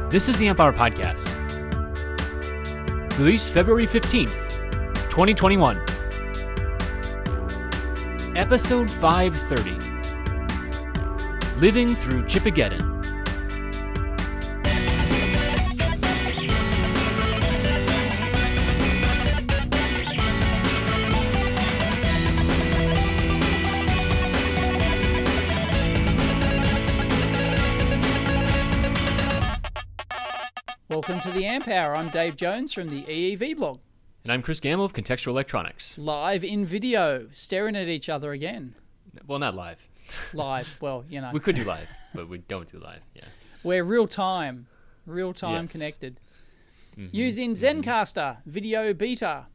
This is the Amp Hour Podcast. Released February 15th, 2021. Episode 530. Living Through Chipageddon. Welcome to the Amp Hour. I'm Dave Jones from the EEV blog. And I'm Chris Gamble of Contextual Electronics. Live in video, staring at each other again. Well, not live. Live, well, you know. We could do live, but we don't do live, yeah. We're real time Yes. connected. Using Zencaster, video beta.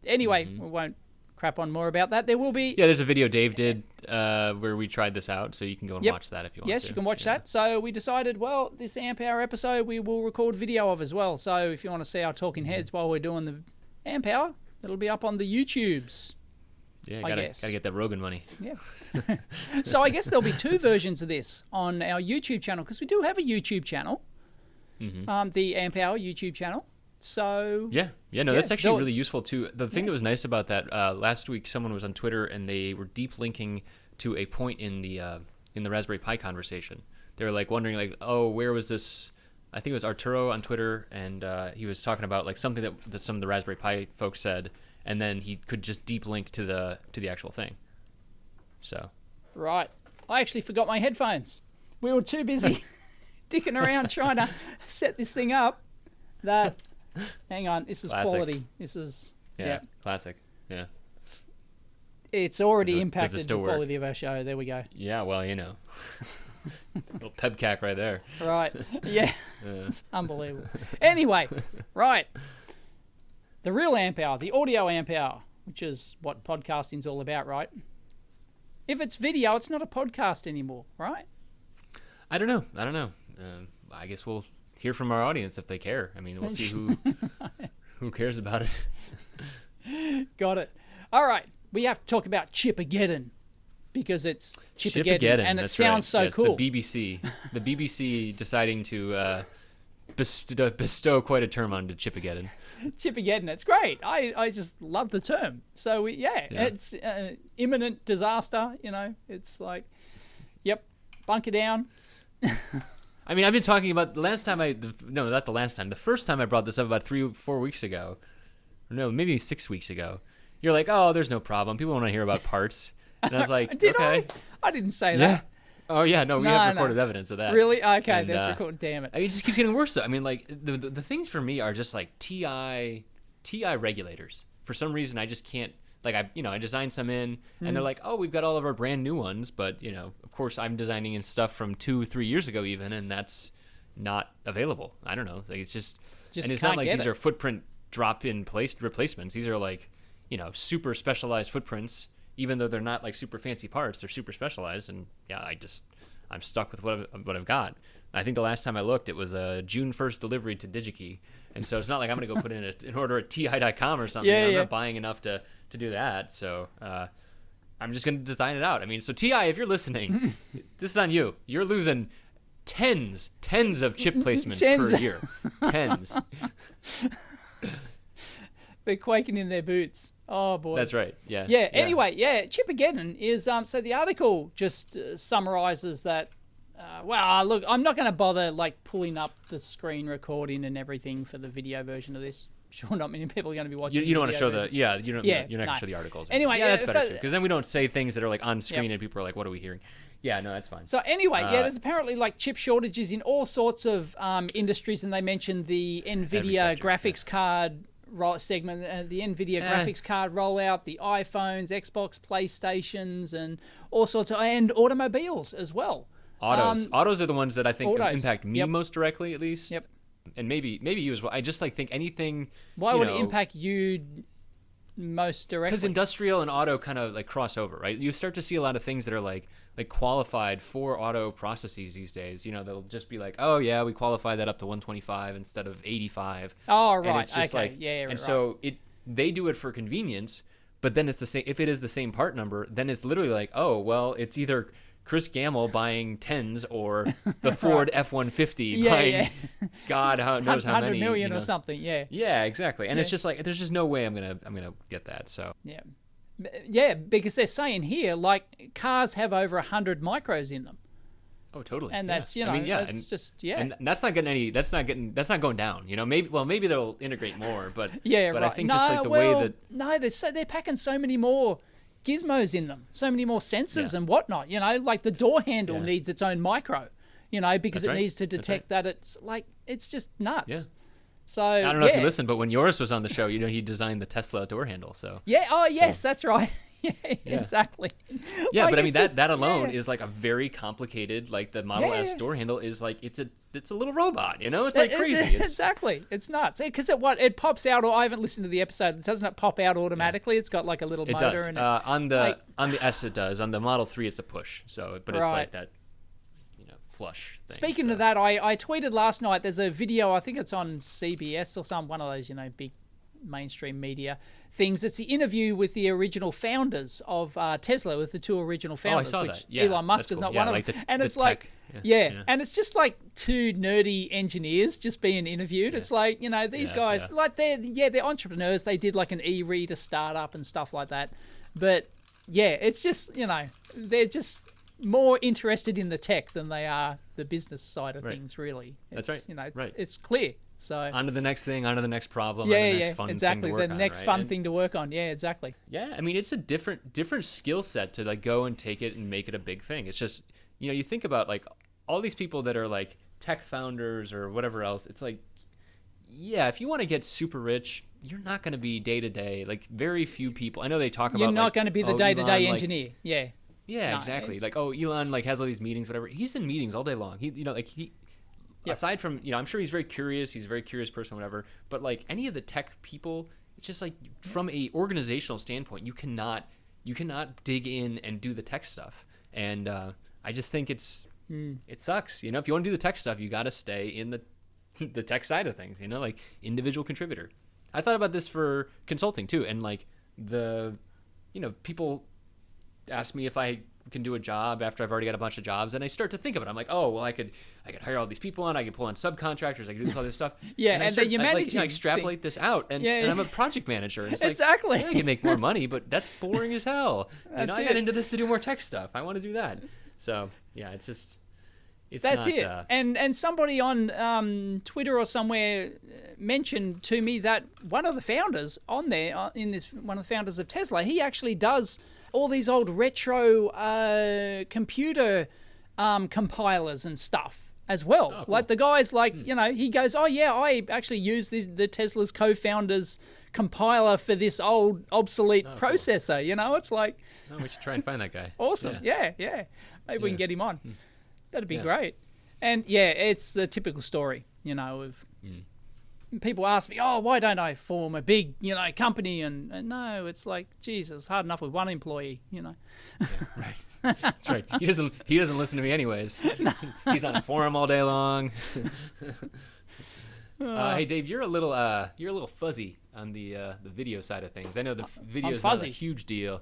Anyway, we won't crap on more about that. There will be... Yeah, there's a video Dave did where we tried this out, so you can go and watch that if you want to. Yes, you can watch that. So we decided, well, this Amp Hour episode we will record video of as well. So if you want to see our talking heads while we're doing the Amp Hour, it'll be up on the YouTubes. Yeah, gotta get that Rogan money. Yeah. So I guess there'll be two versions of this on our YouTube channel, because we do have a YouTube channel, the Amp Hour YouTube channel. So That's actually really useful too. The thing that was nice about that last week, someone was on Twitter and they were deep linking to a point in the Raspberry Pi conversation. They were like wondering, like, oh, where was this? I think it was Arturo on Twitter, and he was talking about like something that some of the Raspberry Pi folks said, and then he could just deep link to the actual thing. So right, I actually forgot my headphones. We were too busy dicking around trying to set this thing up that. Hang on, this is classic. Quality. This is classic. Yeah, it's already impacted the work? Quality of our show. There we go. Yeah, well, you know, little pebcac right there. Right. Yeah, it's unbelievable. Anyway, right, the real Amp Hour, the audio Amp Hour, which is what podcasting's all about, right? If it's video, it's not a podcast anymore, right? I don't know. I guess we'll hear from our audience if they care. I mean, we'll see who cares about it. Got it. All right, we have to talk about Chipageddon because it's Chipageddon and it sounds so cool. The BBC deciding to bestow quite a term onto Chipageddon. Chipageddon, it's great. I just love the term. So it's imminent disaster. You know, it's like, bunker down. I mean, I've been talking about the first time I brought this up about 3 or 4 weeks ago. No, maybe 6 weeks ago. You're like, oh, there's no problem. People want to hear about parts. And I was like, okay. I didn't say that. Oh, yeah, no, we have recorded evidence of that. Really? Okay, that's recorded. Damn it. I mean, it just keeps getting worse, though. I mean, like, the things for me are just like TI regulators. For some reason, I just can't. Like, I designed some in, and they're like, oh, we've got all of our brand new ones, but, you know, of course, I'm designing in stuff from 2-3 years ago even, and that's not available. I don't know. Like, it's just and it's not like these are footprint drop-in replacements. These are, like, you know, super specialized footprints. Even though they're not, like, super fancy parts, they're super specialized, and, yeah, I'm stuck with what I've got. I think the last time I looked, it was a June 1st delivery to DigiKey, and so it's not like I'm going to go put in an order at ti.com or something. I'm not buying enough to do that, so I'm just going to design it out. I mean, so TI, if you're listening, this is on you. You're losing tens of chip placements per year. Tens. They're quaking in their boots. Oh, boy. That's right, yeah. Yeah, anyway, Chipageddon is, so the article just summarizes that, look, I'm not going to bother, like, pulling up the screen recording and everything for the video version of this. Sure, not many people are going to be watching. You don't want to show you're not going to show the articles. Anyway, that's better too, because then we don't say things that are like on screen and people are like, "What are we hearing?" Yeah, no, that's fine. So anyway, there's apparently like chip shortages in all sorts of industries, and they mentioned the NVIDIA graphics card segment, the NVIDIA graphics card rollout, the iPhones, Xbox, PlayStations, and all sorts of, and automobiles as well. Autos are the ones that I think impact me Yep. most directly, at least. Yep. And maybe you as well. I just like think anything. Why would it impact you most directly? Because industrial and auto kind of like cross over, right? You start to see a lot of things that are like qualified for auto processes these days. You know, they'll just be like, oh yeah, we qualify that up to 125 instead of 85. Oh right, and it's just okay, yeah. And so they do it for convenience, but then it's the same. If it is the same part number, then it's literally like, oh well, it's either Chris Gamble buying 10s or the Ford F-150 buying God knows how many. 100 million or something, Yeah, exactly. And it's just like, there's just no way I'm gonna get that, so. Yeah, because they're saying here, like, cars have over 100 micros in them. Oh, totally. And that's, you know, and that's not going down, you know. Maybe they'll integrate more, but right. I think just like the way that they're packing so many more gizmos in them, so many more sensors and whatnot, you know, like the door handle needs its own micro, you know, because it needs to detect that it's like, it's just nuts. Yeah. So I don't know if you listened, but when Joris was on the show, you know, he designed the Tesla door handle. So that's right. Exactly. Yeah, like, but I mean that alone is like a very complicated, like the Model S door handle is like it's a little robot, you know? It's like crazy. Exactly. It's nuts. Because it pops out, or I haven't listened to the episode. Doesn't it pop out automatically? It's got like a little motor. Does. And on the S it does. On the Model 3 it's a push. So but it's like that, you know, flush thing. Speaking of that, I tweeted last night, there's a video, I think it's on CBS or one of those, you know, big mainstream media things. It's the interview with the original founders of Tesla, with the two original founders. I saw which that. Yeah, Elon Musk is not one of them. And it's like, and it's just like two nerdy engineers just being interviewed. It's like, you know, these guys, like they're entrepreneurs. They did like an e-reader startup and stuff like that. But yeah, it's just, you know, they're just more interested in the tech than they are the business side of things, really. That's right. You know, it's clear. So on to the next thing, on to the next problem, on to the next fun thing to work on. The next fun thing to work on. Yeah, exactly. Yeah, I mean, it's a different skill set to like go and take it and make it a big thing. It's just, you know, you think about like all these people that are like tech founders or whatever else. It's like, yeah, if you want to get super rich, you're not going to be day to day. Like very few people. I know they talk about you're not like, going to be the day to day engineer. Yeah. Yeah, exactly. Like, Elon like has all these meetings, whatever. He's in meetings all day long. Aside from, you know, I'm sure he's very curious. He's a very curious person, whatever. But like any of the tech people, it's just like from a organizational standpoint, you cannot dig in and do the tech stuff. And I just think it sucks. You know, if you want to do the tech stuff, you got to stay in the tech side of things. You know, like individual contributor. I thought about this for consulting too, and like people ask me if I can do a job after I've already got a bunch of jobs, and I start to think of it. I'm like, oh well, I could hire all these people on, I could pull on subcontractors, I could do all this stuff. And then you manage, I extrapolate this out, and I'm a project manager, and it's exactly. Like, I can make more money, but that's boring as hell. I got into this to do more tech stuff. I want to do that. So yeah, it's that's not, it. And somebody on Twitter or somewhere mentioned to me that one of the founders on there, one of the founders of Tesla, he actually does all these old retro computer compilers and stuff as well. Oh, cool. Like the guy's like, you know, he goes, oh yeah, I actually use the Tesla's co-founders compiler for this old obsolete processor. Cool. You know, it's like, we should try and find that guy. Awesome. Yeah. Maybe we can get him on. That'd be great. And it's the typical story, you know, of people ask me, oh, why don't I form a big, you know, company? And no, it's like, Jesus, hard enough with one employee, you know. Yeah, right. That's right. He doesn't listen to me anyways. He's on a forum all day long. Hey Dave, you're a little fuzzy on the video side of things. I know the video is not a huge deal.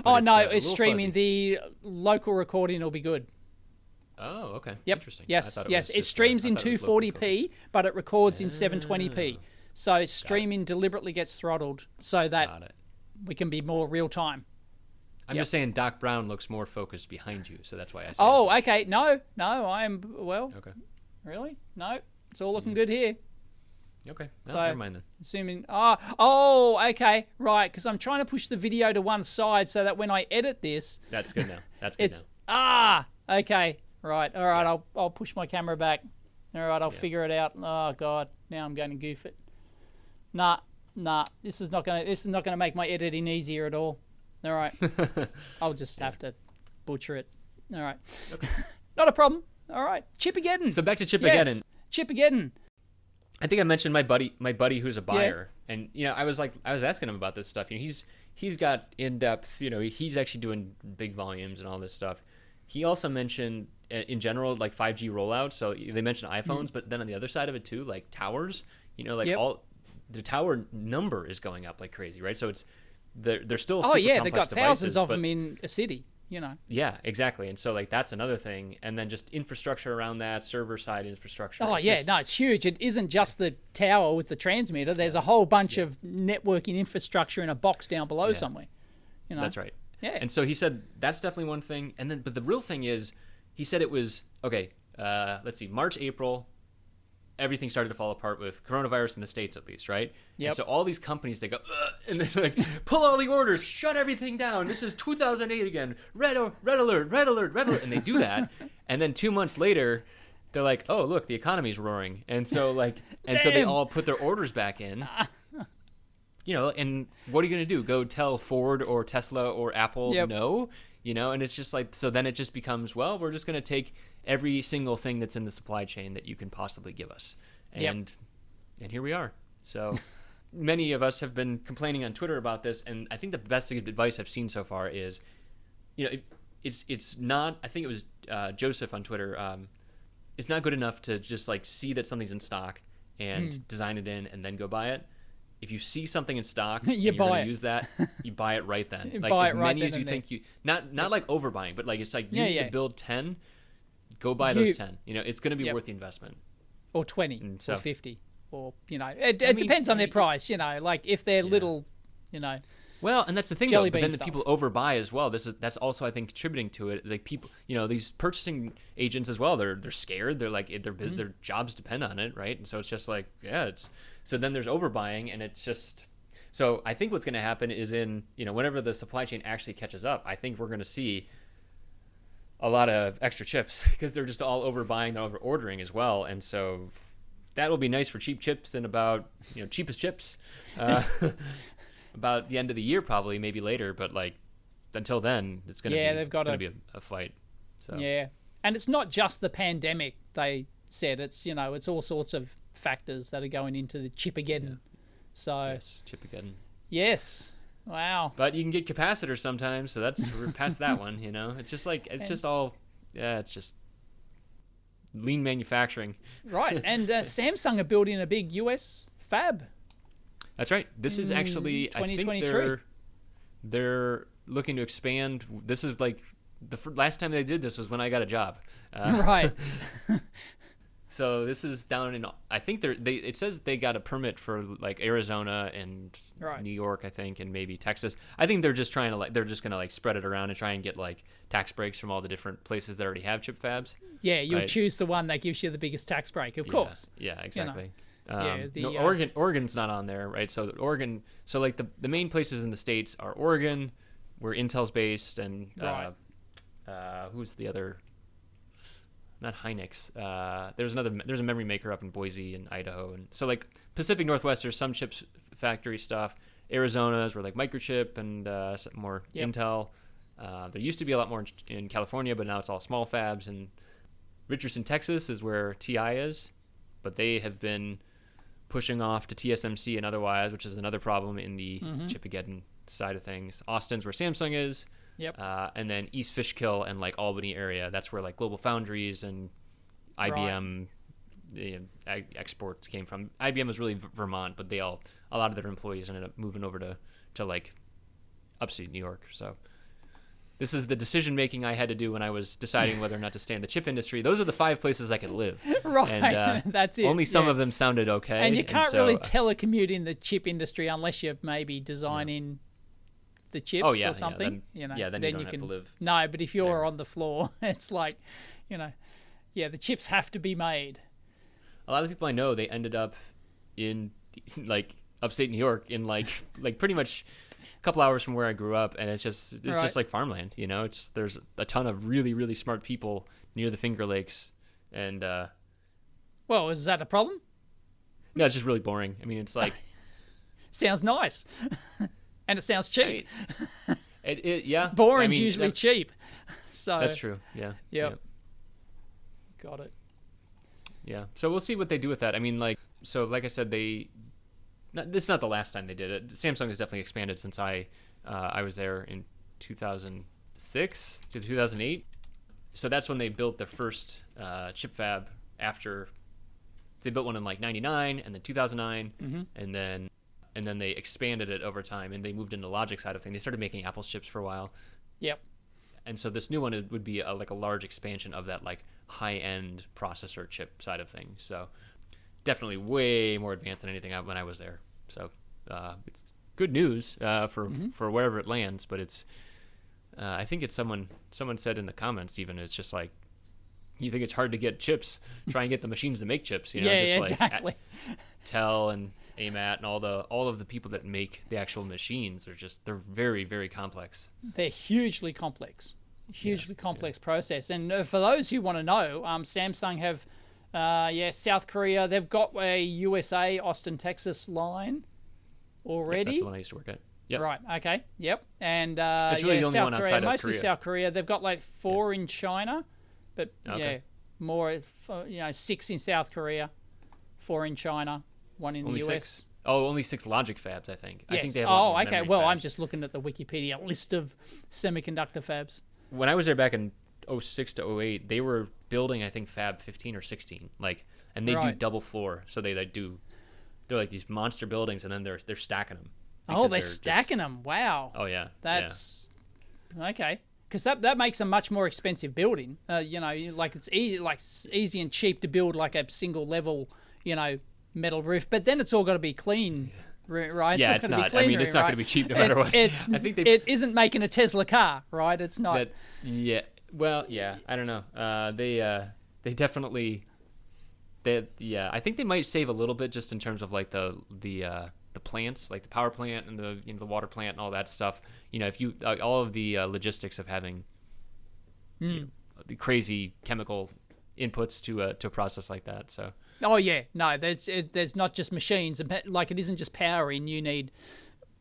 Oh no, it's streaming. Fuzzy. The local recording will be good. Oh, okay. Yep. Interesting. Yes. It streams in 240p, but it records in 720p. So streaming deliberately gets throttled so that we can be more real time. I'm just saying Doc Brown looks more focused behind you, so that's why I said Oh, okay. No, I am, okay. Really? No, it's all looking good here. Okay. No, so, never mind then. Assuming, okay, right, because I'm trying to push the video to one side so that when I edit this... That's good now. Okay. Right, all right, I'll push my camera back. All right, I'll figure it out. Oh God, now I'm going to goof it. Nah, this is not gonna make my editing easier at all. All right, I'll just have to butcher it. All right, okay. Not a problem. All right, Chipageddon. So back to Chipageddon. Yes, Chipageddon. I think I mentioned my buddy who's a buyer, and you know I was asking him about this stuff. You know, he's got in depth. You know, he's actually doing big volumes and all this stuff. He also mentioned, in general, like 5G rollout. So they mentioned iPhones, but then on the other side of it too, like towers. You know, like all the tower number is going up like crazy, right? So they're still super complex they've got devices, thousands of them in a city. Yeah, exactly. And so like that's another thing, and then just infrastructure around that, server side infrastructure. Oh yeah, no, it's huge. It isn't just the tower with the transmitter. There's a whole bunch of networking infrastructure in a box down below somewhere. That's right. Yeah. And so he said that's definitely one thing, and then but the real thing is he said it was okay. Let's see, March, April. Everything started to fall apart with coronavirus in the States, at least, right? Yep. And so all these companies, they go, ugh, and they're like, pull all the orders, shut everything down. This is 2008 again. Red alert, red alert, red alert. And they do that. And then 2 months later, they're like, oh, look, the economy's roaring. And so so they all put their orders back in. And what are you going to do? Go tell Ford or Tesla or Apple no? And it's just like, so then it just becomes, well, we're just going to take every single thing that's in the supply chain that you can possibly give us. And here we are. So many of us have been complaining on Twitter about this, and I think the best advice I've seen so far is, it's not, I think it was Joseph on Twitter, it's not good enough to just like see that something's in stock and design it in and then go buy it. If you see something in stock and you're going to use that, you buy it right then. Like as many as you think you, not like overbuying, but like it's like you need to build 10, go buy those 10. It's going to be worth the investment. Or 20 or 50 or, it depends on their price, like if they're little, Well, and that's the thing, though. But then the people overbuy as well. That's also, I think, contributing to it. Like people, these purchasing agents as well. They're scared. They're like their jobs depend on it, right? And so it's just like so then there's overbuying, and it's just. So I think what's going to happen is whenever the supply chain actually catches up, I think we're going to see a lot of extra chips because they're just all overbuying, they're over ordering as well, and so that will be nice for cheap chips and about cheapest chips. About the end of the year, probably, maybe later, but like until then, it's gonna be a fight. So and it's not just the pandemic. They said it's it's all sorts of factors that are going into the Chipageddon. Yeah. So yes, Chipageddon. Yes, wow. But you can get capacitors sometimes, so we're past that one. It's just like it's just lean manufacturing. Right, and Samsung are building a big US fab. That's right. This is actually, I think they're looking to expand. This is like the last time they did this was when I got a job. Right. So this is down in, I think it says they got a permit for like Arizona and New York, I think, and maybe Texas. I think they're just going to spread it around and try and get like tax breaks from all the different places that already have chip fabs. Yeah, you'll choose the one that gives you the biggest tax break, of course. Yeah, exactly. Oregon's not on there, right? So like the main places in the States are Oregon, where Intel's based, and who's the other? Not Hynix. There's a memory maker up in Boise and Idaho, and so like Pacific Northwest, there's some chips factory stuff. Arizona is where like Microchip and some more Intel. There used to be a lot more in California, but now it's all small fabs. And Richardson, Texas, is where TI is, but they have been pushing off to TSMC and otherwise, which is another problem in the Chipageddon side of things. Austin's where Samsung is. Yep. And then East Fishkill and like Albany area, that's where like Global Foundries and IBM exports came from. IBM was really Vermont, but a lot of their employees ended up moving over to like upstate New York. So this is the decision making I had to do when I was deciding whether or not to stay in the chip industry. Those are the 5 places I could live. Right. And, that's it. Only some of them sounded okay. And you can't really telecommute in the chip industry unless you're maybe designing the chips or something. Then you don't have to live. No, but if you're on the floor, it's like, the chips have to be made. A lot of people I know, they ended up in like upstate New York in like pretty much couple hours from where I grew up, and it's just like farmland, there's a ton of really, really smart people near the Finger Lakes, and well, is that a problem? No, it's just really boring. I mean, it's like sounds nice. And it sounds cheap. Yeah. Boring's usually cheap. So that's true. Yeah. Yep. Got it. Yeah. So we'll see what they do with that. I mean, like I said, this is not the last time they did it. Samsung has definitely expanded since I was there in 2006 to 2008. So that's when they built their first chip fab. After they built one in like 99 and then 2009, and then they expanded it over time, and they moved into the logic side of things. They started making Apple's chips for a while. Yep. And so this new one would be like a large expansion of that like high-end processor chip side of things. So definitely way more advanced than anything when I was there. So it's good news for wherever it lands, but it's I think it's someone said in the comments even, it's just like, you think it's hard to get chips, try and get the machines to make chips, like exactly. Tel and AMAT and all of the people that make the actual machines they're very, very complex. They're hugely complex process. And for those who want to know, Samsung have South Korea, they've got a USA Austin, Texas line already. That's the one I used to work at. Yep. Right. Okay. Yep. And it's really the only South one Korea, outside of mostly Korea. South Korea. They've got like 4 in China, but more 6 in South Korea, 4 in China, 1 in only the US. 6? Oh, only 6 logic fabs, I think. Yes. I think they have okay. memory Well, fabs. I'm just looking at the Wikipedia list of semiconductor fabs. When I was there back in 06 to 08, they were building, I think, fab 15 or 16, and they do double floor. So they're like these monster buildings, and then they're stacking them. Oh, they're stacking them. Wow. Oh yeah. That's okay. Because that makes a much more expensive building. Like it's easy and cheap to build like a single level, metal roof, but then it's all got to be clean, right? Yeah, it's not. I mean, it's not going to be cheap no matter what. I think it isn't making a Tesla car, right? It's not. Well, yeah. I don't know. They definitely. I think they might save a little bit just in terms of like the plants, like the power plant and the water plant and all that stuff. If you all of the logistics of having the crazy chemical inputs to a process like that. So. Oh yeah, no. There's not just machines, like it isn't just powering. You need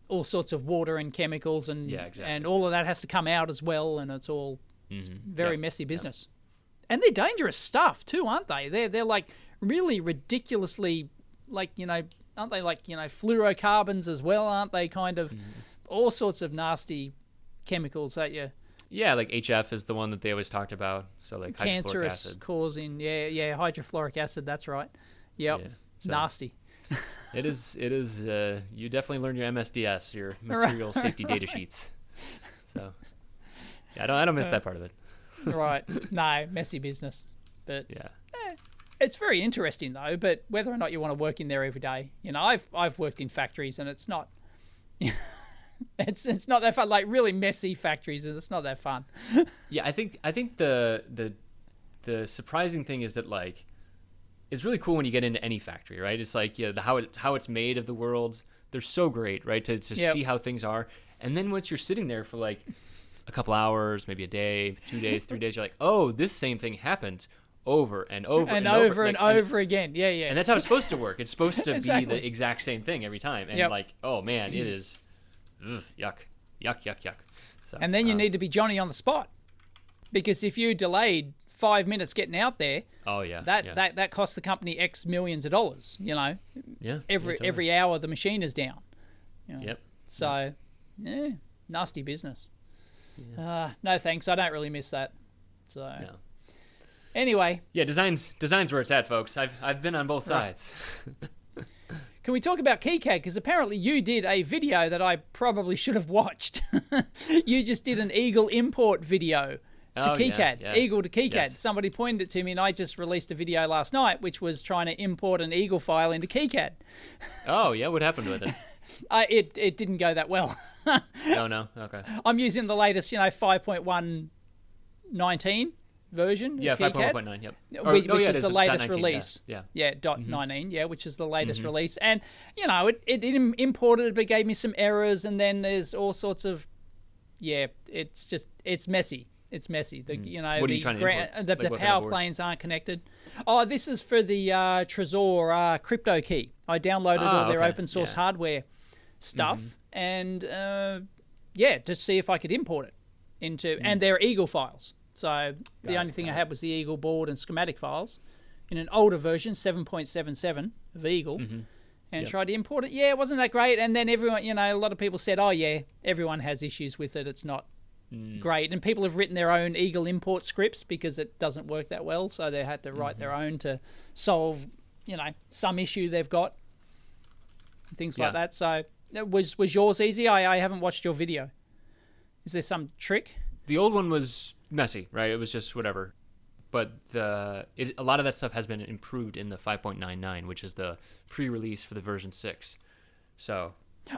all sorts of water and chemicals, and and all of that has to come out as well, and it's all very messy business. And they're dangerous stuff too, aren't they? They're like really ridiculously, like aren't they like fluorocarbons as well? Aren't they kind of all sorts of nasty chemicals that you. Yeah, like HF is the one that they always talked about. So like cancerous hydrofluoric acid. Causing, hydrofluoric acid. That's right. Yep, yeah, so nasty. It is. You definitely learn your MSDS, your material safety data sheets. So, yeah, I don't miss that part of it. Right. No, messy business. But it's very interesting though. But whether or not you want to work in there every day, I've worked in factories and it's not. It's not that fun. Like really messy factories, and it's not that fun. Yeah, I think the surprising thing is that like it's really cool when you get into any factory, right? It's like how it's made of the worlds. They're so great, right? To see how things are, and then once you're sitting there for like a couple hours, maybe a day, 2 days, 3 days, you're like, oh, this same thing happened over and over and over again. Yeah. And that's how it's supposed to work. It's supposed to be the exact same thing every time. And like, oh man, it is. Ugh, yuck. So, and then you need to be Johnny on the spot, because if you delayed 5 minutes getting out there, that costs the company X millions of dollars. Every hour the machine is down. Yep. So, nasty business. Yeah. No thanks. I don't really miss that. So, anyway. Yeah, design's where it's at, folks. I've been on both sides. Can we talk about KiCad? Because apparently you did a video that I probably should have watched. You just did an Eagle import video to KiCad. Eagle to KiCad. Yes. Somebody pointed it to me, and I just released a video last night, which was trying to import an Eagle file into KiCad. Oh, yeah? What happened with it? It didn't go that well. No? Okay. I'm using the latest, 5.119 version. Yeah, 5.1.9, yep. Which is the latest 19, release. Yeah. .19, which is the latest release. And, it imported, but gave me some errors, and then there's all sorts of, it's messy. It's messy. What are you trying to import? The power planes aren't connected. Oh, this is for the Trezor crypto key. I downloaded all their open source hardware stuff, and, to see if I could import it into, and they're Eagle files. So the only thing I had was the Eagle board and schematic files in an older version, 7.77 of Eagle, and tried to import it. Yeah, it wasn't that great. And then everyone, a lot of people said, oh, yeah, everyone has issues with it. It's not great. And people have written their own Eagle import scripts because it doesn't work that well. So they had to write their own to solve, some issue they've got, things like that. So was yours easy? I haven't watched your video. Is there some trick? the old one was messy, right? It was just whatever. But a lot of that stuff has been improved in the 5.99, which is the pre-release for the version 6. So.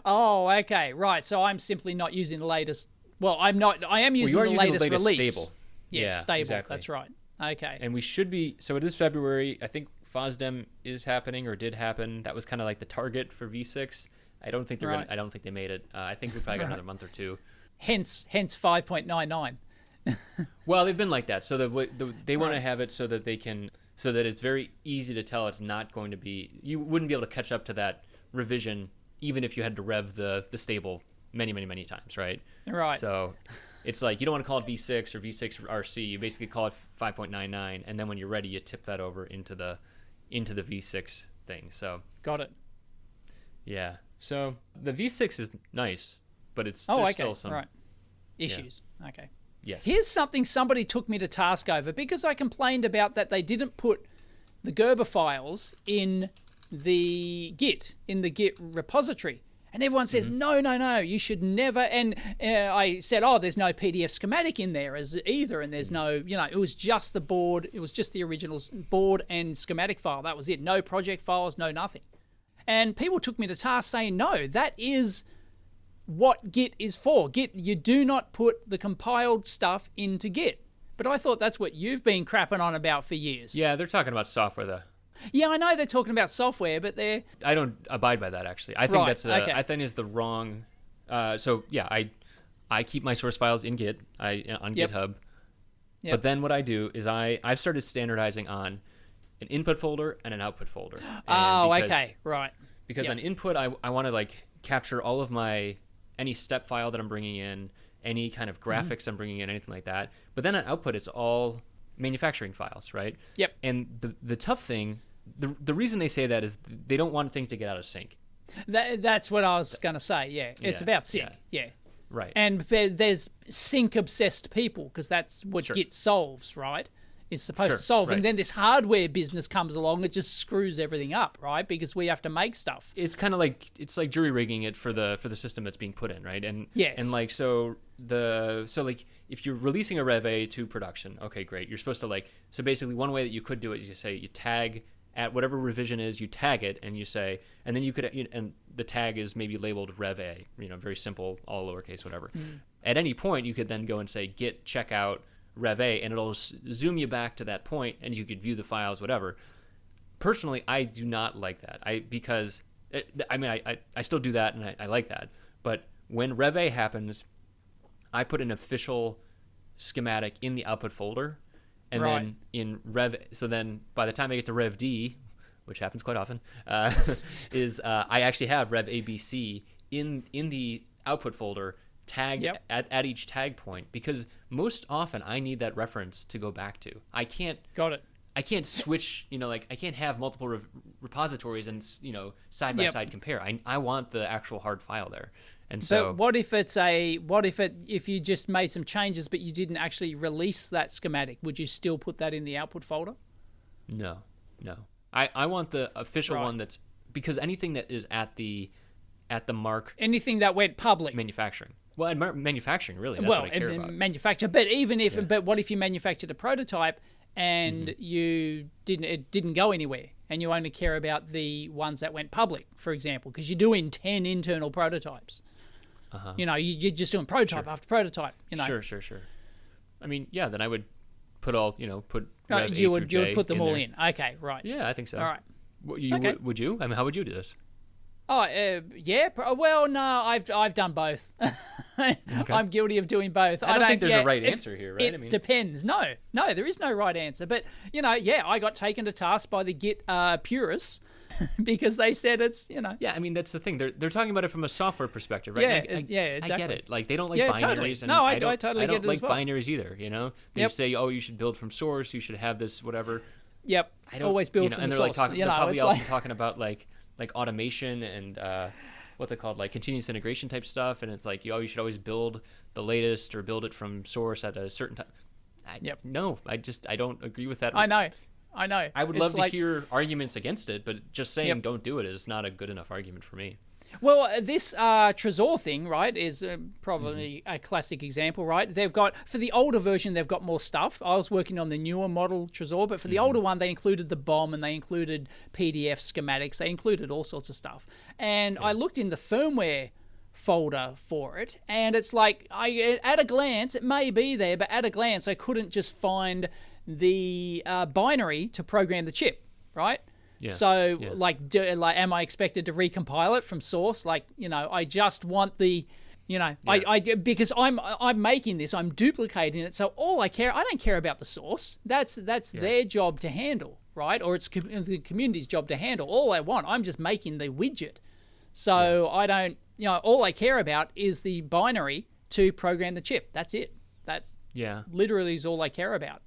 Oh, okay, right. So I'm simply not using the latest. Well, I'm not. I am using, the latest release. Stable. Yeah, stable. Exactly. That's right. Okay. And we should be. So it is February. I think FOSDEM is happening or did happen. That was kind of like the target for V6. I don't think they're gonna. I don't think they made it. I think we probably got another month or two. Hence 5.99. Well, they've been like that. So they want to have it so that they can, so that it's very easy to tell it's not going to be. You wouldn't be able to catch up to that revision, even if you had to rev the stable many, many, many times, right? Right. So it's like you don't want to call it V6 or V6 RC. You basically call it 5.99, and then when you're ready, you tip that over into the V6 thing. So got it. Yeah. So the V6 is nice, but there's still some issues. Yeah. Okay. Yes. Here's something somebody took me to task over because I complained about that they didn't put the Gerber files in the Git repository. And everyone says, no, you should never. And I said, there's no PDF schematic in there either. And there's no, it was just the board. It was just the original board and schematic file. That was it. No project files, no nothing. And people took me to task saying, no, that is what Git is for. Git, you do not put the compiled stuff into Git. But I thought that's what you've been crapping on about for years. Yeah, they're talking about software, though. Yeah, I know they're talking about software, but they're... I don't abide by that, actually. I think I think is the wrong... So, yeah, I keep my source files in Git, on GitHub. Yep. But then what I do is I've started standardizing on an input folder and an output folder. Okay, right. Because on input, I want to, capture all of any step file that I'm bringing in, any kind of graphics I'm bringing in, anything like that. But then on output, it's all manufacturing files, right? Yep. And the tough thing, the reason they say that is they don't want things to get out of sync. That's what I was going to say, yeah. It's about sync, yeah. Right. And there's sync-obsessed people, because that's what Git solves, right? Is supposed to solve. Right. And then this hardware business comes along, it just screws everything up, right? Because we have to make stuff. It's kind of like jury rigging it for the system that's being put in, right? And yes. And so if you're releasing a Rev A to production, okay, great. You're supposed to so basically one way that you could do it is you tag at whatever revision is, you tag it and you say, and then you could, and the tag is maybe labeled Rev A, very simple, all lowercase, whatever. At any point, you could then go and say git checkout Rev A, and it'll zoom you back to that point, and you could view the files, whatever. Personally, I do not like that. Because I still do that, and I like that. But when Rev A happens, I put an official schematic in the output folder, and then in Rev. So then, by the time I get to Rev D, which happens quite often, I actually have Rev ABC in the output folder, tagged at each tag point, because most often I need that reference to go back to. I can't switch, I can't have multiple repositories and side by side compare. I want the actual hard file there. And so but if you just made some changes but you didn't actually release that schematic, would you still put that in the output folder? No. I want the official one, that's because anything that is at the mark, anything that went public, manufacturing. Well, and manufacturing, really, that's what I care about. Manufacture, but even if, but what if you manufactured a prototype and it didn't go anywhere, and you only care about the ones that went public, for example, because you're doing 10 internal prototypes. You're just doing prototype after prototype. Sure. I mean, yeah, then I would put all, put Rev A you through J would put them in all there. in. Okay, right. Yeah, I think so. All right. Okay. Would you? I mean, how would you do this? Oh, yeah. Well, no, I've done both. Okay. I'm guilty of doing both. I don't think there's a right answer here, right? It depends. No, there is no right answer. But, I got taken to task by the Git purists because they said it's, Yeah, I mean, that's the thing. They're talking about it from a software perspective, right? Yeah, exactly. I get it. They don't like binaries. Totally. And no, I totally I don't get it like as well. binaries either, They say, you should build from source, you should have this, whatever. Yep, I don't, always build from and the they're source. They're probably also talking about like automation and what they called continuous integration type stuff, and it's you should always build the latest or build it from source at a certain time. No, I don't agree with that. I know. I would love to hear arguments against it, but just saying don't do it is not a good enough argument for me. Well, this Trezor thing, right, is probably a classic example, right? They've got, for the older version, they've got more stuff. I was working on the newer model Trezor, but for the older one, they included the bomb and they included PDF schematics. They included all sorts of stuff. And I looked in the firmware folder for it, and it's like, at a glance, it may be there, but at a glance, I couldn't just find the binary to program the chip, right? Yeah. So, am I expected to recompile it from source? Like, I just want the, because I'm making this, I'm duplicating it. So I don't care about the source. That's their job to handle, right? Or it's the community's job to handle. All I want, I'm just making the widget. So I don't, all I care about is the binary to program the chip. That's it. That literally is all I care about.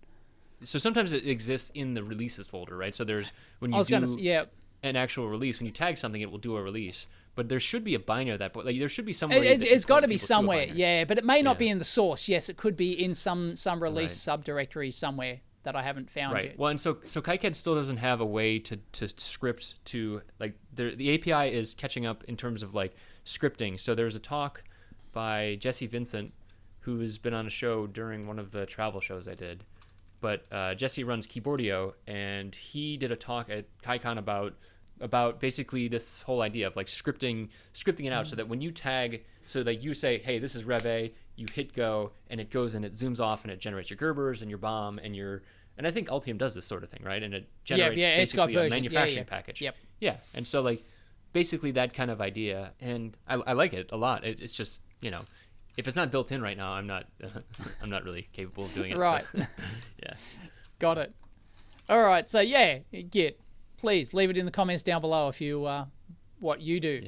So sometimes it exists in the releases folder, right? So there's when you do an actual release, when you tag something, it will do a release. But there should be a binary at that point. Like there should be somewhere. It's got to be somewhere, but it may not be in the source. Yes, it could be in some release subdirectory somewhere that I haven't found yet. Well, and so KiCad still doesn't have a way to script to like the API is catching up in terms of like scripting. So there's a talk by Jesse Vincent, who has been on a show during one of the travel shows I did. But Jesse runs Keyboardio, and he did a talk at KaiCon about basically this whole idea of like scripting it out so that when you tag, so that you say, hey, this is Rev A, you hit go, and it goes and it zooms off and it generates your Gerbers and your bomb and I think Altium does this sort of thing, right? And it generates basically a manufacturing package. Yep. Yeah, and so like basically that kind of idea, and I like it a lot. It's just if it's not built in right now, I'm not really capable of doing it. Right. So, yeah. Got it. All right. So Git, please leave it in the comments down below if you what you do.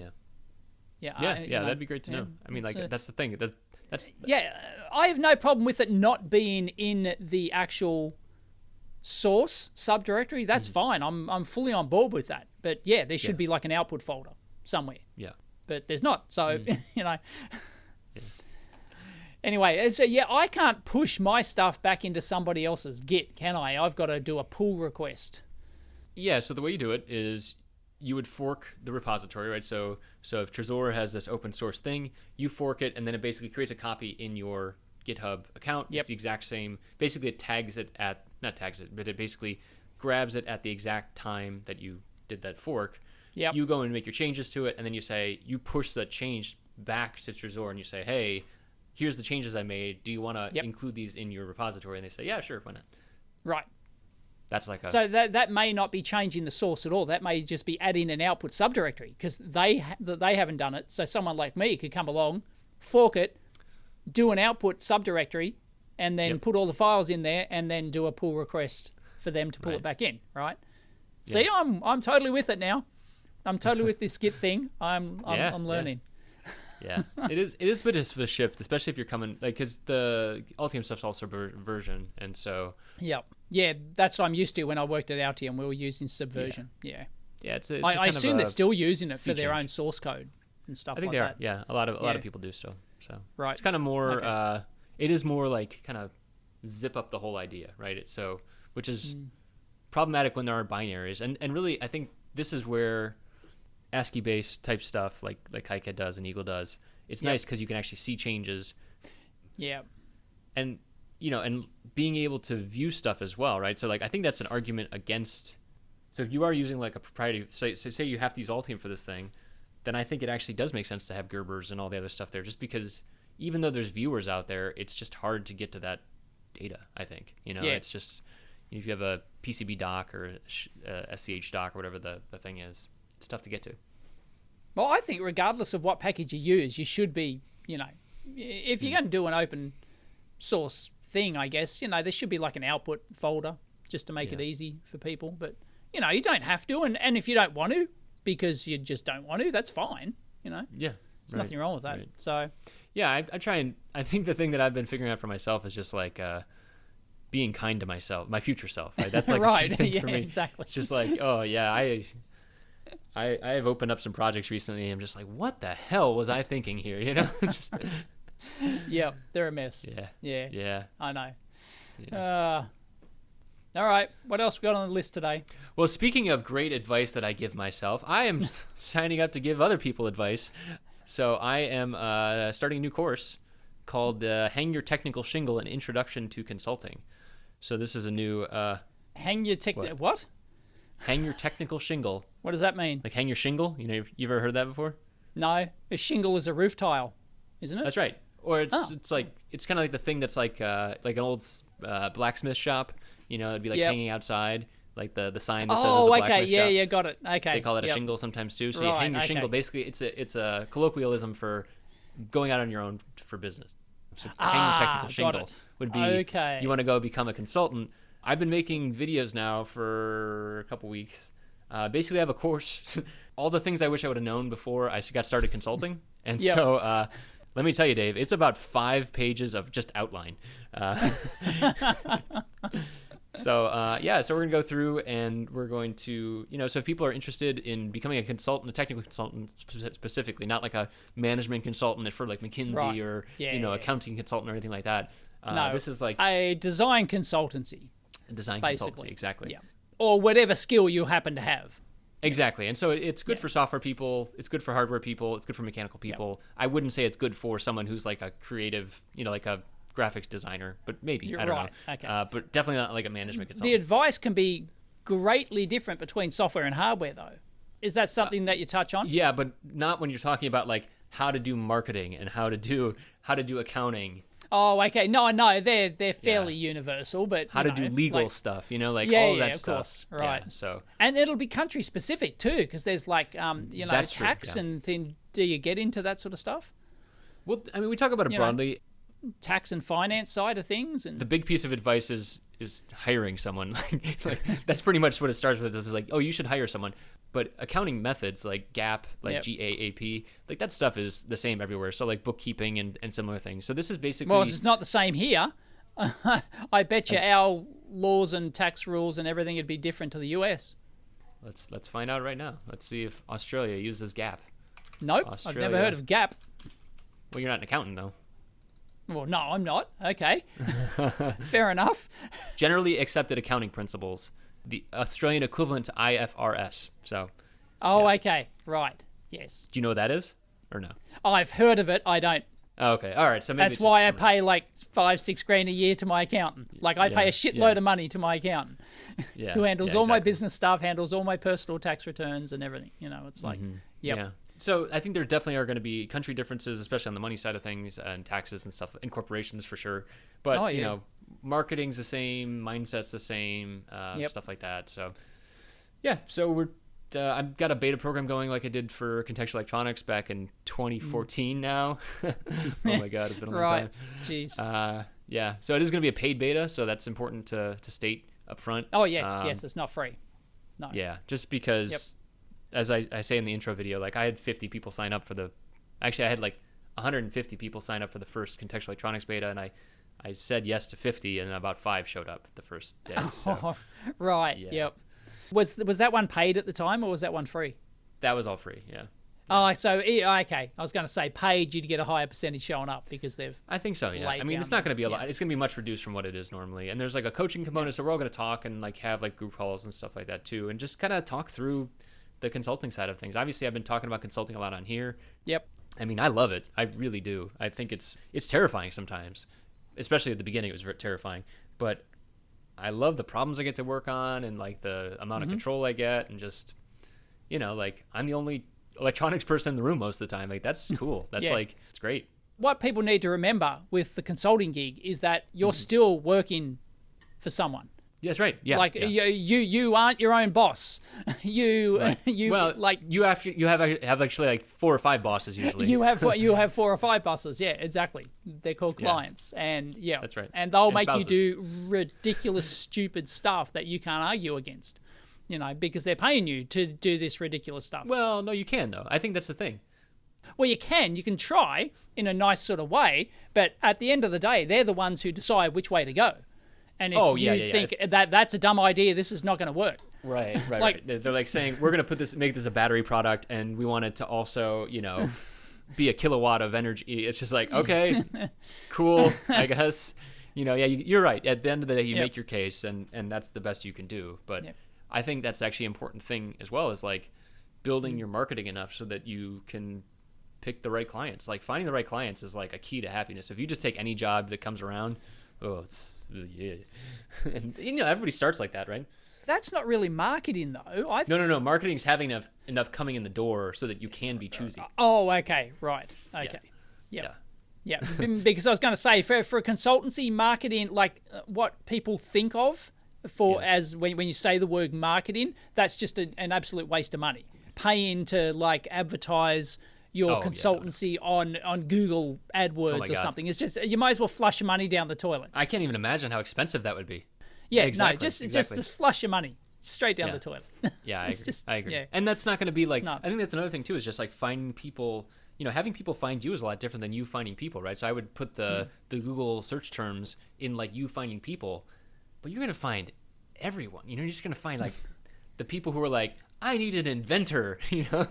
Yeah. That'd be great to know. I mean, like that's the thing. That's. Yeah, I have no problem with it not being in the actual source subdirectory. That's fine. I'm fully on board with that. But there should be like an output folder somewhere. Yeah. But there's not. So Anyway, so I can't push my stuff back into somebody else's Git, can I? I've got to do a pull request. Yeah, so the way you do it is you would fork the repository, right? So if Trezor has this open source thing, you fork it, and then it basically creates a copy in your GitHub account. Yep. It's the exact same. Basically, it tags it at, not tags it, but it basically grabs it at the exact time that you did that fork. Yep. You go and make your changes to it, and then you push that change back to Trezor, and you say, hey, here's the changes I made. Do you want to include these in your repository? And they say, yeah, sure, why not? Right. That's like so that may not be changing the source at all. That may just be adding an output subdirectory because they haven't done it. So someone like me could come along, fork it, do an output subdirectory, and then put all the files in there, and then do a pull request for them to pull it back in. Right. Yeah. See, I'm totally with it now. I'm totally with this Git thing. I'm learning. Yeah, it is a bit of a shift, especially if you're coming because the Altium stuff's also version, and so yeah, that's what I'm used to when I worked at Altium. We were using Subversion. Yeah, it's I assume they're still using it for their own source code and stuff. I think like they that. are. Yeah, a lot of people do still. So right, it's kind of more. Okay. It is more like kind of zip up the whole idea, right? Which is problematic when there are binaries, and really I think this is where ASCII-based type stuff like KiCad does and Eagle does. It's nice because you can actually see changes. Yeah. And and being able to view stuff as well, right? So like I think that's an argument against. So if you are using like a proprietary, say you have to use Altium for this thing, then I think it actually does make sense to have Gerbers and all the other stuff there. Just because even though there's viewers out there, it's just hard to get to that data. I think it's just if you have a PCB dock or a SCH dock or whatever the thing is. It's tough to get to. Well, I think regardless of what package you use, you should be, if you're going to do an open source thing, I guess, there should be like an output folder just to make it easy for people. But, you don't have to. And if you don't want to, because you just don't want to, that's fine, Yeah. There's nothing wrong with that. Right. So. Yeah, I try and I think the thing that I've been figuring out for myself is just like being kind to myself, my future self. Right? That's like right. a key thing for me. Exactly. It's just like, oh, yeah, I have opened up some projects recently and I'm just like, what the hell was I thinking here? Just... Yeah, they're a mess. Yeah. I know. Yeah. All right. What else we got on the list today? Well, speaking of great advice that I give myself, I am signing up to give other people advice. So I am starting a new course called Hang Your Technical Shingle, an Introduction to Consulting. So this is a new... Hang your what? Hang your technical shingle. What does that mean? Like hang your shingle? You know, you've ever heard that before? No. A shingle is a roof tile, isn't it? That's right. Or it's kind of like the thing that's like an old blacksmith shop. You know, it'd be like hanging outside, like the sign that says it's a blacksmith shop. Yeah, got it. Okay. They call it a shingle sometimes too. So you hang your shingle. Basically, it's a colloquialism for going out on your own for business. So hang your technical shingle would be you want to go become a consultant. I've been making videos now for a couple weeks. Basically, I have a course, all the things I wish I would have known before I got started consulting. And so let me tell you, Dave, it's about 5 pages of just outline. So we're going to go through and we're going to, so if people are interested in becoming a consultant, a technical consultant specifically, not like a management consultant for like McKinsey or, accounting consultant or anything like that. No, this is like a design consultancy. Consultancy, exactly. Yeah. Or whatever skill you happen to have. Exactly. And so it's good for software people, it's good for hardware people, it's good for mechanical people. I wouldn't say it's good for someone who's like a creative, like a graphics designer, but maybe. I don't know. Okay. But definitely not like a management consultant. The advice can be greatly different between software and hardware, though. Is that something that you touch on? Yeah, but not when you're talking about like how to do marketing and how to do accounting. Oh, okay. No, they're fairly universal, but how to do legal stuff, all that stuff. Course. Right. Yeah, so and it'll be country specific too, because there's like That's tax true, and then do you get into that sort of stuff? Well, I mean, we talk about it broadly. Tax and finance side of things, and the big piece of advice is hiring someone. like that's pretty much what it starts with. This is like, oh, you should hire someone. But accounting methods like GAAP, like GAAP, like that stuff is the same everywhere. So like bookkeeping and similar things. So this is basically... Well, it's not the same here. I bet you our laws and tax rules and everything would be different to the US. Let's find out right now. Let's see if Australia uses GAAP. Nope, I've never heard of GAAP. Well, you're not an accountant, though. Well, no, I'm not. Okay. Fair enough. Generally accepted accounting principles. The Australian equivalent to IFRS. So. Oh, okay. Right. Yes. Do you know what that is, or no? I've heard of it. I don't. Oh, okay. All right. So maybe that's why I pay like $5-6 grand a year to my accountant. Like I pay a shitload of money to my accountant, who handles all my business stuff, handles all my personal tax returns and everything. It's like, Yeah. So I think there definitely are going to be country differences, especially on the money side of things and taxes and stuff, and corporations for sure. But marketing's the same, mindset's the same, stuff like that. So so I've got a beta program going like I did for contextual electronics back in 2014 now. Oh my God, it's been a long time. Jeez. So it is going to be a paid beta, so that's important to state up front. Oh yes, it's not free. No. Yeah, just because, as I say in the intro video, like I had 50 people sign up for I had like 150 people sign up for the first contextual electronics beta, and I said yes to 50, and about 5 showed up the first day. So. Right. Yeah. Yep. Was that one paid at the time, or was that one free? That was all free. Yeah. Oh, so okay. I was going to say paid, you'd get a higher percentage showing up because they've. I think so. Yeah. I mean, it's not going to be a lot. It's going to be much reduced from what it is normally, and there's like a coaching component, so we're all going to talk and like have like group calls and stuff like that too, and just kind of talk through the consulting side of things. Obviously, I've been talking about consulting a lot on here. Yep. I mean, I love it. I really do. I think it's terrifying sometimes, especially at the beginning. It was very terrifying, but I love the problems I get to work on and like the amount of control I get, and just like I'm the only electronics person in the room most of the time. Like that's cool. That's like it's great. What people need to remember with the consulting gig is that you're still working for someone. Yes, right. Yeah. Like you aren't your own boss. You like you have actually like 4 or 5 bosses usually. You have 4 or 5 bosses. Yeah, exactly. They're called clients, and that's right. And they'll make spouses. you do ridiculous, stupid stuff that you can't argue against. Because they're paying you to do this ridiculous stuff. Well, no, you can though. I think that's the thing. Well, you can try in a nice sort of way, but at the end of the day, they're the ones who decide which way to go. And if you think that that's a dumb idea, this is not going to work. Right. Right. They're like saying, we're going to make this a battery product, and we want it to also, be a kilowatt of energy. It's just like, okay, cool, I guess. you're right. At the end of the day, you Yep. make your case, and that's the best you can do. But Yep. I think that's actually an important thing as well, is like building your marketing enough so that you can pick the right clients. Like finding the right clients is like a key to happiness. If you just take any job that comes around, yeah. And everybody starts like that, right? That's not really marketing, though. No. Marketing's having enough coming in the door so that you can be choosy. Oh, okay, right, okay, yeah. Because I was going to say, for a consultancy, marketing, like what people think of as when you say the word marketing, that's just an absolute waste of money. Paying to like advertise your consultancy on Google AdWords or something. It's just, you might as well flush your money down the toilet. I can't even imagine how expensive that would be. Yeah, exactly. No, just flush your money straight down the toilet. Yeah, I agree. Yeah. And that's not going to be like, I think that's another thing too, is just like finding people, having people find you is a lot different than you finding people, right? So I would put the Google search terms in like you finding people, but you're going to find everyone. You're just going to find like the people who are like, I need an inventor,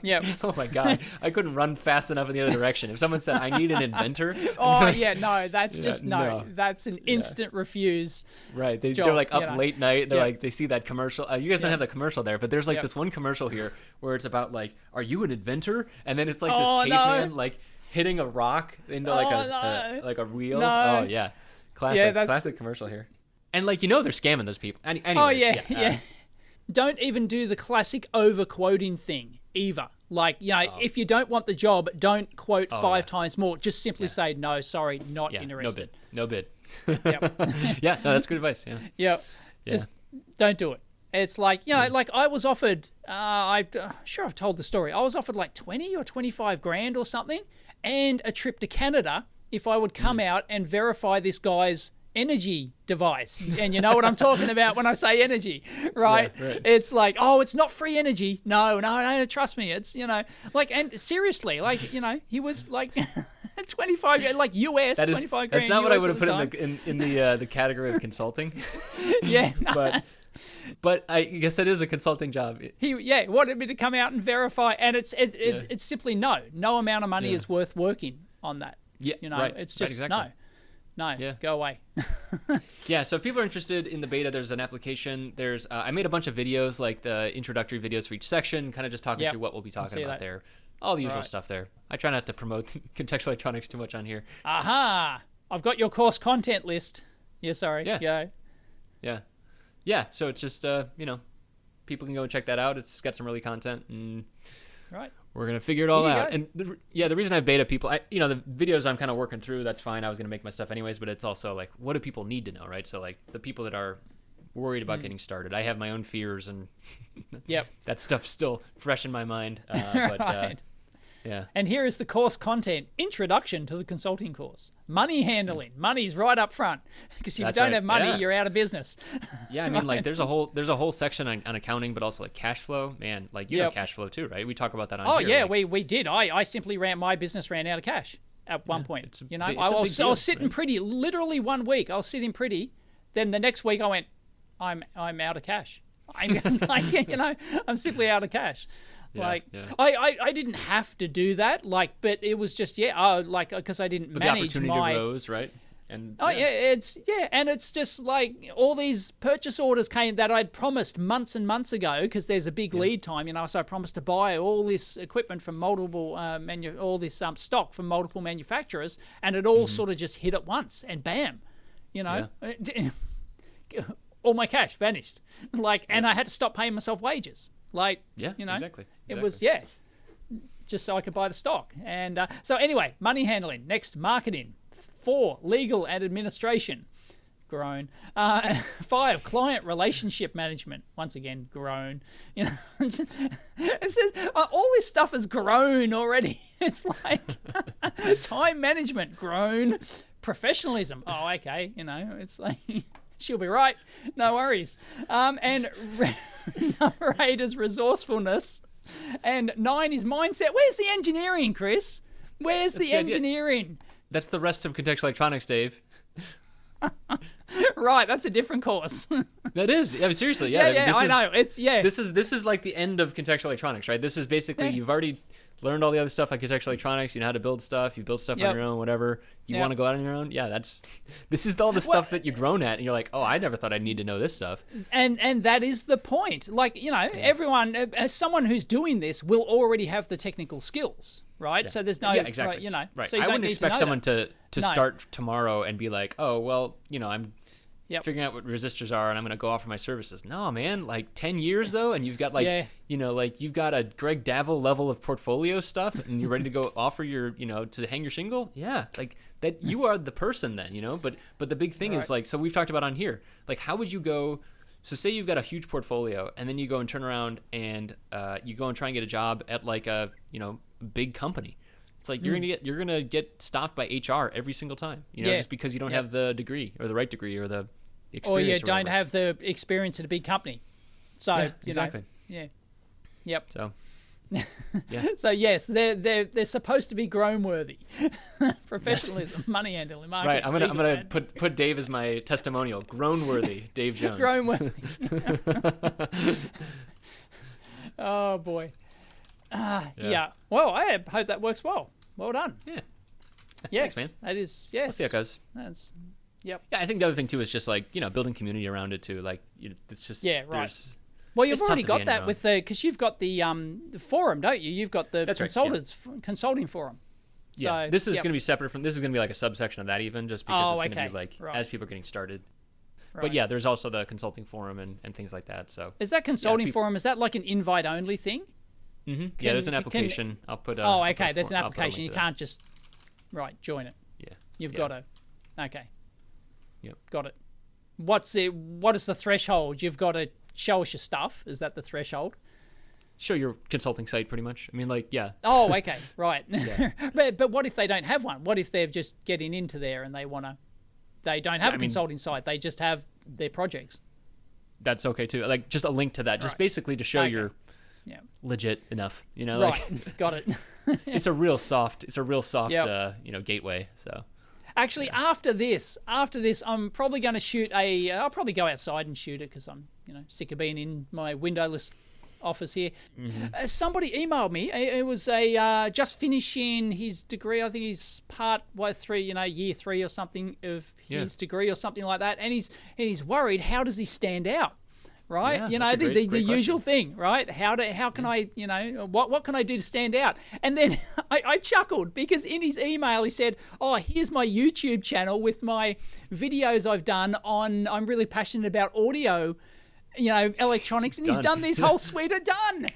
Yeah. Oh my God, I couldn't run fast enough in the other direction. If someone said I need an inventor, that's just no. That's an instant refuse. Right, they're like up late night. They're like, they see that commercial. You guys don't have the commercial there, but there's like Yep. this one commercial here where it's about like, are you an inventor? And then it's like this caveman like hitting a rock into like a wheel. No. Oh yeah, classic commercial here. And like they're scamming those people. Anyways, yeah. Don't even do the classic over-quoting thing either. Like, if you don't want the job, don't quote 5 times more. Just simply say, no, sorry, not interested. No bid. Yep. Yeah, no, that's good advice. Yeah. Yep. Just don't do it. It's like, like I was offered, I'm sure I've told the story. I was offered like 20 or 25 grand or something, and a trip to Canada if I would come out and verify this guy's energy device. And you know what I'm talking about when I say energy, right? Yeah, right. It's like, it's not free energy. No, trust me. It's, and seriously, like, he was like 25, like US, 25 grand. That's not US what I would have at put in the category of consulting. Yeah. But I guess it is a consulting job. He wanted me to come out and verify, and it's simply no amount of money is worth working on that. Yeah, right. It's just right, exactly. No, go away. Yeah, so if people are interested in the beta, there's an application. There's I made a bunch of videos, like the introductory videos for each section, kind of just talking through what we'll be talking about there. All the usual stuff there. I try not to promote contextual electronics too much on here. Aha! I've got your course content list. Yeah, sorry. Yeah. Go. Yeah, so it's just, people can go and check that out. It's got some early content, and we're going to figure it all out. And the reason I have beta people, the videos I'm kind of working through, that's fine. I was going to make my stuff anyways, but it's also like, what do people need to know, right? So like the people that are worried about getting started, I have my own fears, and that stuff's still fresh in my mind. But yeah. And here is the course content: Introduction to the Consulting Course. Money handling. Money's right up front, because if you don't have money, you're out of business. Yeah, I mean, like there's a whole section on accounting, but also like cash flow. Man, like you know cash flow too, right? We talk about that on here. Yeah, like, we did. I simply my business ran out of cash at one point. I was sitting pretty. Literally 1 week, I was sitting pretty. Then the next week, I went, I'm out of cash. I'm like, I'm simply out of cash. I didn't have to do that, but it was just because I didn't manage the opportunity arose, right? And it's just like all these purchase orders came that I'd promised months and months ago, because there's a big lead time, so I promised to buy all this equipment from multiple all this stock from multiple manufacturers, and it all sort of just hit at once, and bam, all my cash vanished, and I had to stop paying myself wages. Exactly. It was, just so I could buy the stock. And so anyway, money handling. Next, marketing. 4, legal and administration. Grown. 5, client relationship management. Once again, grown. It says all this stuff is grown already. It's like time management, grown. Professionalism. Oh, okay. It's like, she'll be right. No worries. And number 8 is resourcefulness. And 9 is mindset. Where's the engineering, Chris? Where's the engineering? That's the rest of contextual electronics, Dave. Right, that's a different course. That is. I mean, seriously, yeah. Yeah, I know. It's This is like the end of contextual electronics, right? This is basically you've already learned all the other stuff like contextual electronics. You know how to build stuff. You build stuff on your own, whatever. You want to go out on your own? Yeah, this is all the stuff that you've grown at, and you're like, oh, I never thought I'd need to know this stuff. And that is the point. Like, everyone, as someone who's doing this, will already have the technical skills, right? Yeah. So there's no, exactly. Right. So I wouldn't expect someone to No. start tomorrow and be like, oh, well, I'm figuring out what resistors are, and I'm going to go offer my services. No, man, like 10 years though, and you've got you've got a Greg Davil level of portfolio stuff, and you're ready to go offer your, to hang your shingle. Yeah, like that, you are the person then, But the big thing is like, so we've talked about on here, like how would you go? So say you've got a huge portfolio, and then you go and turn around and you go and try and get a job at like a big company. It's like you're gonna get stopped by HR every single time, just because you don't have the degree or the right degree or the experience. Or you don't have the experience at a big company. So exactly. Yep. So So yes, they're supposed to be grown worthy. Professionalism, money handling, marketing. Right. I'm gonna put Dave as my testimonial. Grown worthy, Dave Jones. Grown worthy. Oh boy. Yeah. Well, I hope that works well. Well done. Yeah. Yes, Thanks, man. that is. Yes. We'll see how it goes. That's. Yep. Yeah, I think the other thing too is just like building community around it too. Like it's just right. Well, you've already got that with because you've got the forum, don't you? You've got the consulting forum. So, yeah, this is going to be separate from. This is going to be like a subsection of that even, just because it's going to be like as people are getting started. Right. But yeah, there's also the consulting forum and things like that. So is that consulting forum? Is that like an invite only thing? Mm-hmm. Yeah, there's an application. I'll put. Okay. There's an application. You can't just join it. Yeah. You've got to. Okay. Yep. Got it. What is the threshold? You've got to show us your stuff. Is that the threshold? Show your consulting site, pretty much. I mean, like, yeah. Oh, okay, right. Yeah. but what if they don't have one? What if they're just getting into there and they don't have a consulting site? They just have their projects. That's okay too. Like just a link to that, just basically to show you're legit enough. Right. Like, Got it. It's a real soft gateway. So. Actually, after this, I'm probably going to shoot I'll probably go outside and shoot it because I'm, sick of being in my windowless office here. Mm-hmm. Somebody emailed me. It was just finishing his degree. I think he's year 3 or something of his degree or something like that. And he's worried. How does he stand out? Right, yeah, the usual thing, right? How can I, what can I do to stand out? And then I chuckled because in his email he said, "Oh, here's my YouTube channel with my videos I've done on. I'm really passionate about audio, electronics, and he's done this whole suite of done.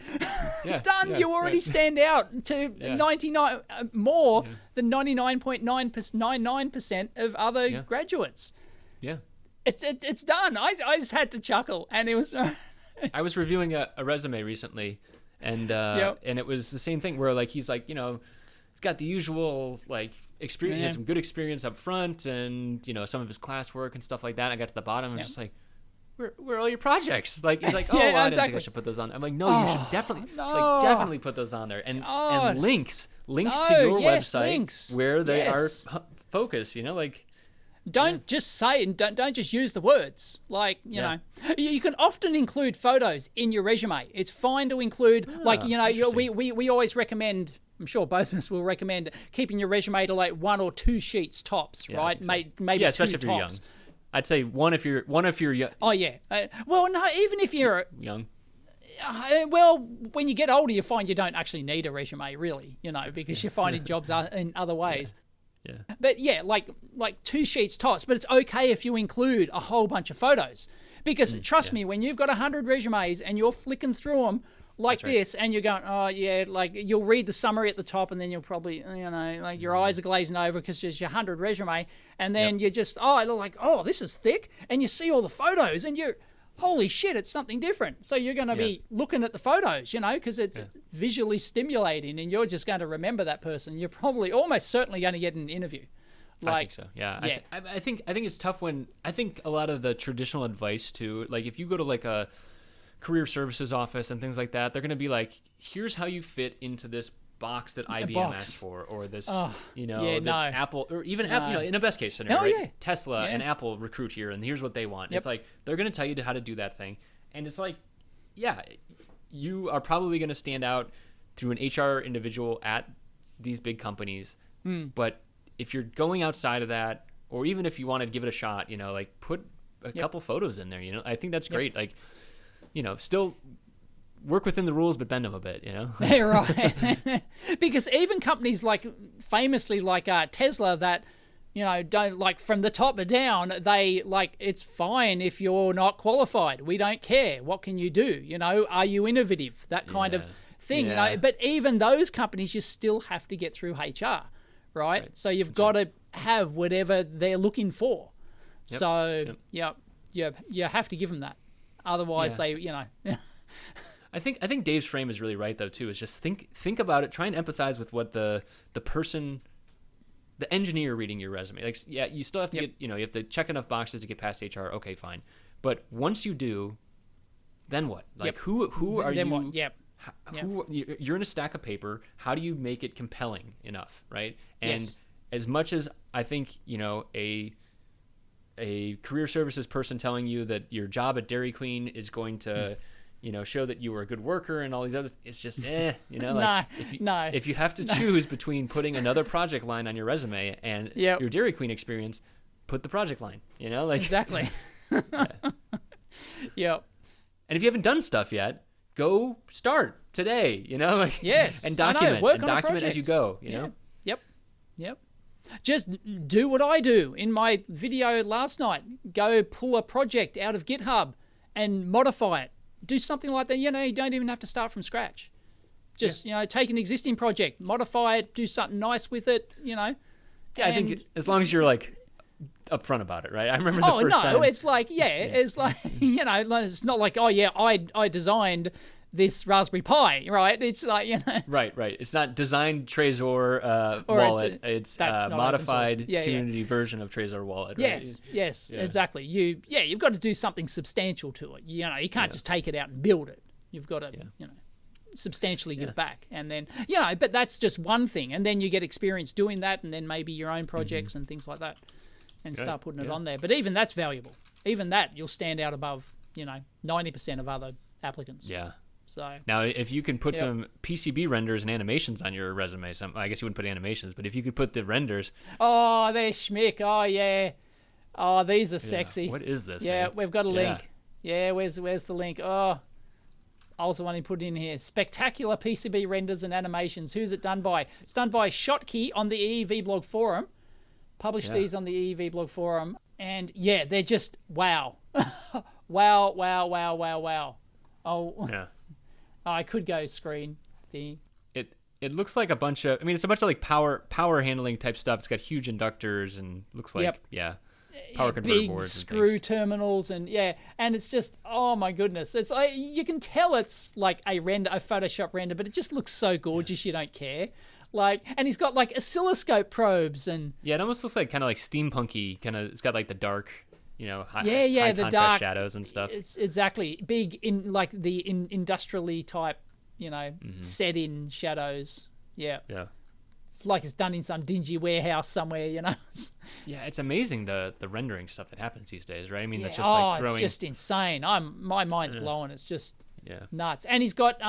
Done. You already stand out to 99 more than 99.999% of other graduates. Yeah." It's done. I just had to chuckle, and it was. I was reviewing a resume recently, and it was the same thing where like he's like he's got the usual like experience, he has some good experience up front, and some of his classwork and stuff like that. I got to the bottom, and I'm just like, where are all your projects? Like he's like, oh, I didn't think I should put those on. I'm like, no, you should definitely put those on there, and links to your website where they are focused. Don't just say and don't just use the words. Like, you can often include photos in your resume. It's fine to include, we always recommend, I'm sure both of us will recommend keeping your resume to like 1 or 2 sheets tops, right? Maybe especially if you're young. I'd say one if you're young. Oh, yeah. Well, no, even if you're young. Well, when you get older, you find you don't actually need a resume, really, because you're finding jobs in other ways. Yeah. But like 2 sheets tops, but it's okay if you include a whole bunch of photos. Because trust me, when you've got 100 resumes and you're flicking through them like this and you're going, oh yeah, like you'll read the summary at the top and then you'll probably, your eyes are glazing over because there's your 100 resume and then you're just, this is thick, and you see all the photos and you're, holy shit, it's something different. So you're going to be looking at the photos, because it's visually stimulating and you're just going to remember that person. You're probably almost certainly going to get an interview. I think so, yeah. I think it's tough when, I think a lot of the traditional advice too, like if you go to like a career services office and things like that, they're going to be like, here's how you fit into this box that IBM asked for, or this, Apple, or even No. Apple, in a best case scenario, Oh, right? yeah. Tesla Yeah. and Apple recruit here, and here's what they want. Yep. It's like they're going to tell you how to do that thing, and it's like, yeah, you are probably going to stand out through an HR individual at these big companies, but if you're going outside of that, or even if you want to give it a shot, like put a couple photos in there. I think that's great. Like, still work within the rules, but bend them a bit, Yeah, right. Because even companies famously like Tesla that, don't like from the top down, they like, it's fine if you're not qualified. We don't care. What can you do? Are you innovative? That kind of thing, But even those companies, you still have to get through HR, right? So you've got to have whatever they're looking for. Yep. So, you have to give them that. Otherwise, they. I think Dave's frame is really right though too. Is just think about it. Try and empathize with what the person, the engineer reading your resume. Like, yeah, you still have to get, you have to check enough boxes to get past HR. Okay, fine. But once you do, then what? Like, who are then you? What? Yep. You're in a stack of paper. How do you make it compelling enough, right? And Yes. as much as I think a career services person telling you that your job at Dairy Queen is going to show that you were a good worker and all these other, it's just if you have to choose between putting another project line on your resume and your Dairy Queen experience, put the project line, Exactly. Yep. And if you haven't done stuff yet, go start today, Yes, and I know. document Work and on a document as you go, Yep. Just do what I do in my video last night. Go pull a project out of GitHub and modify it. Do something like that. You don't even have to start from scratch. Just, take an existing project, modify it, do something nice with it, Yeah, I think as long as you're like upfront about it, right? I remember the first time. Oh, no, it's like, it's like, it's not like, I designed this Raspberry Pi, right? It's like, Right. It's not designed Trezor wallet. It's modified community version of Trezor wallet. Right? Yes, exactly. You've got to do something substantial to it. You can't just take it out and build it. You've got to, substantially give back. And then, but that's just one thing. And then you get experience doing that, and then maybe your own projects and things like that, and start putting it on there. But even that's valuable. Even that, you'll stand out above, 90% of other applicants. Yeah. So now, if you can put some PCB renders and animations on your resume, I guess you wouldn't put animations, but if you could put the renders. Oh, they're schmick. Oh, yeah. Oh, these are sexy. What is this? Yeah, man? we've got a link. Yeah, where's the link? Oh, I also want to put it in here. Spectacular PCB renders and animations. Who's it done by? It's done by Schottky on the EEV blog forum. Publish these on the EEV blog forum. And, they're just, wow. Wow. Oh, yeah. I could go screen thing. It looks like a bunch of, it's a bunch of like power handling type stuff. It's got huge inductors and looks like, power converter big boards screw and things. terminals and and it's just, oh my goodness, it's like you can tell it's like a Photoshop render, but it just looks so gorgeous. You don't care, and he's got like oscilloscope probes and it almost looks like kind of like steampunky kind of. It's got like the dark, high the contrast dark shadows and stuff. It's exactly big in like the industrially type, set in shadows. Yeah. It's like it's done in some dingy warehouse somewhere, It's amazing the rendering stuff that happens these days, right? That's just like throwing. It's just insane. My mind's blowing. It's just nuts. And he's got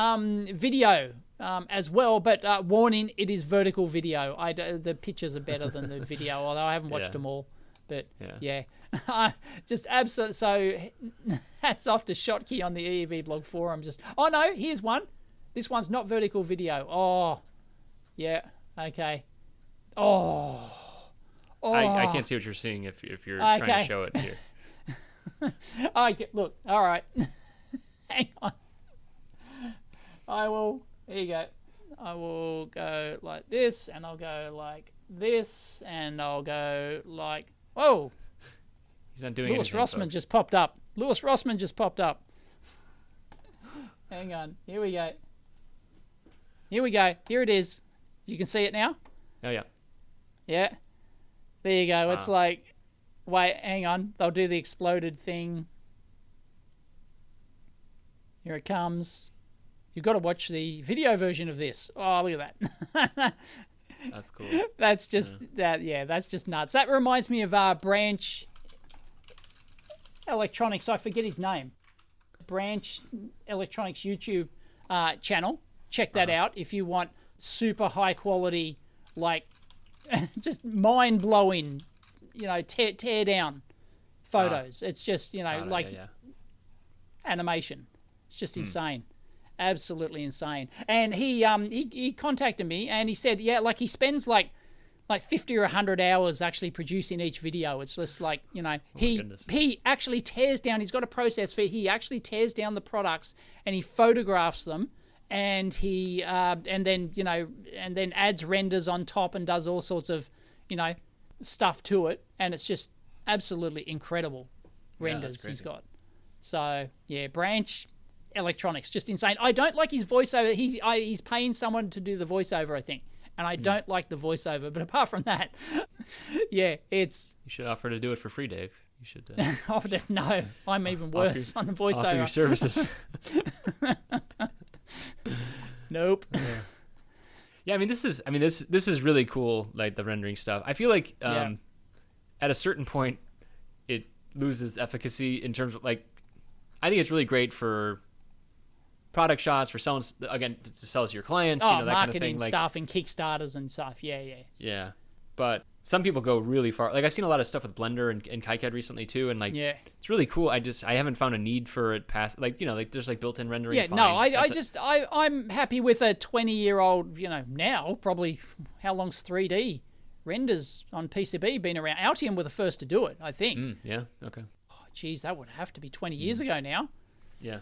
video as well, but warning, it is vertical video. The pictures are better than the video, although I haven't watched them all. But just absolute. So hats off to Schottky on the EEV blog forum. Here's one. This one's not vertical video. Oh, yeah. Okay. Oh. I can't see what you're seeing if you're trying to show it here. Look. All right. Hang on. Here you go. I will go like this, and I'll go like this, and I'll go like. Whoa. He's not doing Louis anything. Rossman just popped up. Hang on. Here we go. Here it is. You can see it now? Oh, yeah. Yeah. There you go. Wow. It's like, wait, hang on. They'll do the exploded thing. Here it comes. you've got to watch the video version of this. Oh, look at that. That's cool. That's just that's just nuts. That reminds me of Branch Electronics. I forget his name. Branch Electronics YouTube channel. Check that out if you want super high quality, like just mind blowing, tear down photos. It's just animation. It's just insane. Absolutely insane. And he contacted me and he said, he spends like 50 or 100 hours actually producing each video. It's just like, he actually tears down, he's got a process he actually tears down the products and he photographs them and he and then adds renders on top and does all sorts of, stuff to it, and it's just absolutely incredible renders he's got. So, Branch Electronics, just insane. I don't like his voiceover. He's paying someone to do the voiceover, I think, and I don't like the voiceover. But apart from that, it's. You should offer to do it for free, Dave. You should offer to. No, I'm even worse on the voiceover. Offer your services. Nope. Yeah, this is really cool. Like the rendering stuff. I feel like at a certain point, it loses efficacy in terms of like. I think it's really great for product shots, for selling, again, to sell to your clients, that marketing kind of thing. Stuff and Kickstarters and stuff. Yeah. But some people go really far. Like I've seen a lot of stuff with Blender and KiCad recently too, and it's really cool. I haven't found a need for it past, there's like built-in rendering. Yeah, fine. No, I'm happy with a 20-year-old, now probably, how long's 3D renders on PCB been around? Altium were the first to do it, I think. Yeah, okay. Oh, geez, that would have to be 20 years ago now. Yeah.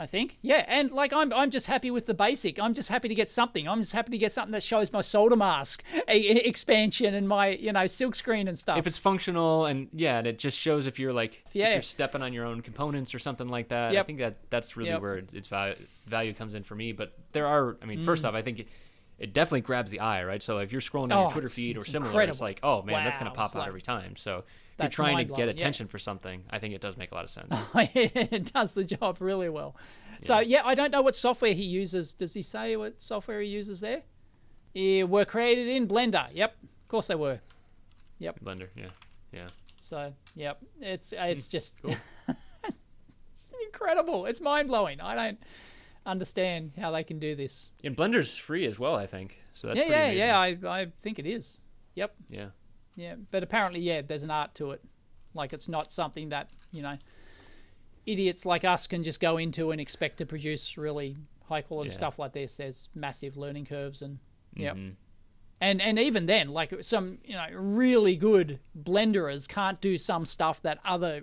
I think. Yeah, and I'm just happy with the basic. I'm just happy to get something. I'm just happy to get something that shows my solder mask expansion and my, silk screen and stuff. If it's functional and and it just shows if you're if you're stepping on your own components or something like that. I think that's really where its value comes in for me. But there are, first off, I think it definitely grabs the eye, right? So if you're scrolling down your Twitter feed or similar, incredible. It's like, oh man, that's going to pop out every time. So if you're trying to get attention for something, I think it does make a lot of sense. It does the job really well. So I don't know what software he uses. Does he say what software he uses there? Were created in Blender. Yep, of course they were. Yep. Blender. Yeah. So it's just cool. It's incredible. It's mind blowing. I don't understand how they can do this. And Blender's free as well, I think. So that's pretty amazing. I think it is. Yep. Yeah, but apparently, there's an art to it. Like it's not something that idiots like us can just go into and expect to produce really high quality stuff like this. There's massive learning curves and and even then, like some really good blenderers can't do some stuff that other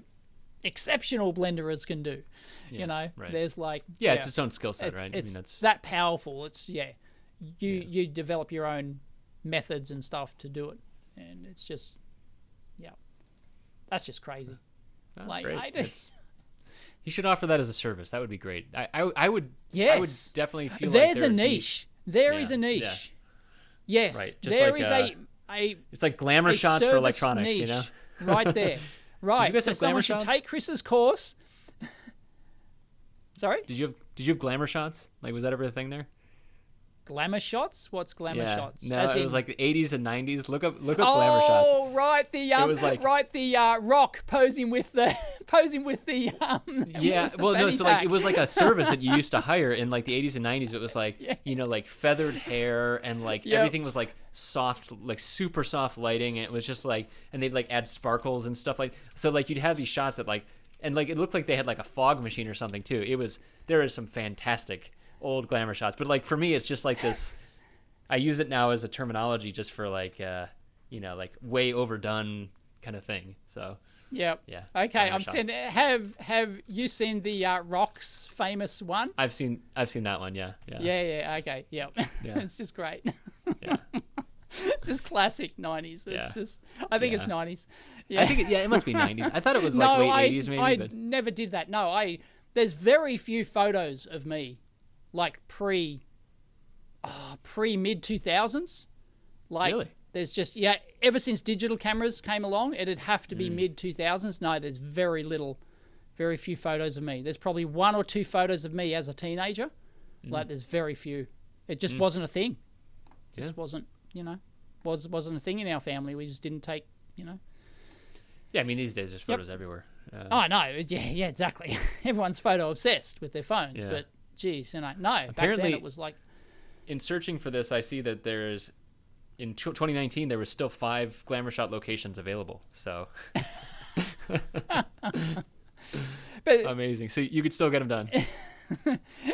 exceptional blenderers can do. Right. There's it's its own skill set, right? It's that powerful. It's you develop your own methods and stuff to do it, and it's just that's just crazy. That's great. You should offer that as a service. That would be great. I would definitely feel there's a niche. There is a niche. Yes, right. Just there is a it's like glamour shots for electronics, niche right there. Right. Did you guys have glamour someone shots? should take Chris's course. Sorry? Did you have glamour shots? Like, was that ever a thing there? Glamour shots? What's glamour shots? No, it was like the 80s and 90s. Look up glamour shots. Oh, right, the it was like, Rock posing with the yeah. Well, no, so like it was like a service that you used to hire in like the 80s and 90s. It was like like feathered hair and like everything was like soft, like super soft lighting, and it was just like, and they'd like add sparkles and stuff so like you'd have these shots that like, and like it looked like they had like a fog machine or something too. There is some fantastic old glamour shots, but like for me it's just like this, I use it now as a terminology just for like like way overdone kind of thing. So okay, I'm saying, have you seen the Rock's famous one? I've seen that one. Yeah Okay, it's just great. It's just classic 90s. It's just, I think it's 90s. I think it must be 90s. I thought it was like late 80s maybe. I never did that. No, there's very few photos of me like pre mid 2000s. Like really? There's just ever since digital cameras came along, it'd have to be mid 2000s. No, there's very few photos of me. There's probably one or two photos of me as a teenager. Like there's very few. It just wasn't a thing. Just wasn't, wasn't a thing in our family. We just didn't take, Yeah, I mean, these days there's photos everywhere. Oh, no. Yeah, exactly. Everyone's photo obsessed with their phones. Yeah. But, geez, no. Apparently, back then it was like... In searching for this, I see that there's... In 2019, there were still 5 Glamour Shot locations available. So... but amazing. So you could still get them done.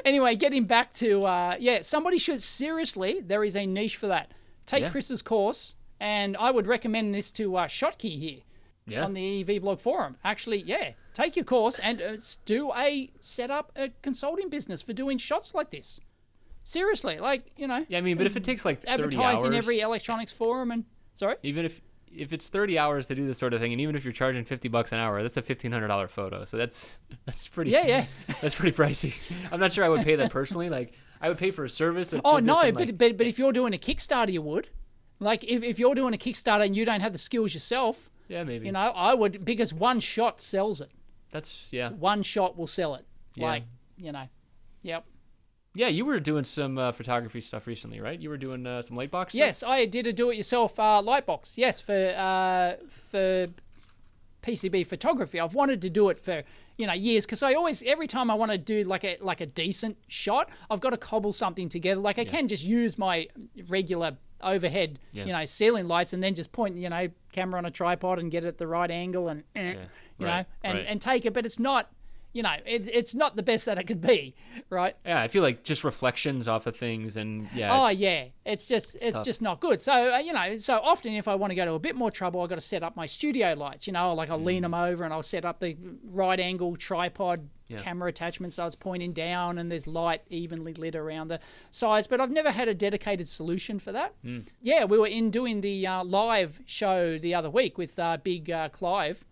Anyway, getting back to... somebody should... Seriously, there is a niche for that. Take Chris's course, and I would recommend this to Shotkey here on the EV Blog Forum. Actually, take your course and set up a consulting business for doing shots like this. Seriously, like, Yeah, I mean, but if it takes like 30 advertise hours... in every electronics forum and... Sorry? Even if it's 30 hours to do this sort of thing, and even if you're charging $50 an hour, that's a $1,500 photo. So that's pretty... Yeah. That's pretty pricey. I'm not sure I would pay that personally. Like, I would pay for a service that... Oh, no, but if you're doing a Kickstarter, you would. Like, if you're doing a Kickstarter and you don't have the skills yourself... Yeah, maybe. I would, because one shot sells it. That's, One shot will sell it. Yeah. Like, yep. Yeah, you were doing some photography stuff recently, right? You were doing some lightbox stuff? Yes, I did a do-it-yourself lightbox. Yes, for PCB photography. I've wanted to do it for years, because every time I want to do like a decent shot, I've got to cobble something together. Like I can just use my regular overhead ceiling lights and then just point camera on a tripod and get it at the right angle and and take it, but it's not. It's not the best that it could be, right? Yeah, I feel like just reflections off of things and it's just not good. So so often if I want to go to a bit more trouble, I've got to set up my studio lights. I'll lean them over and I'll set up the right angle tripod camera attachment so it's pointing down and there's light evenly lit around the sides. But I've never had a dedicated solution for that. Yeah, we were doing the live show the other week with Big Clive.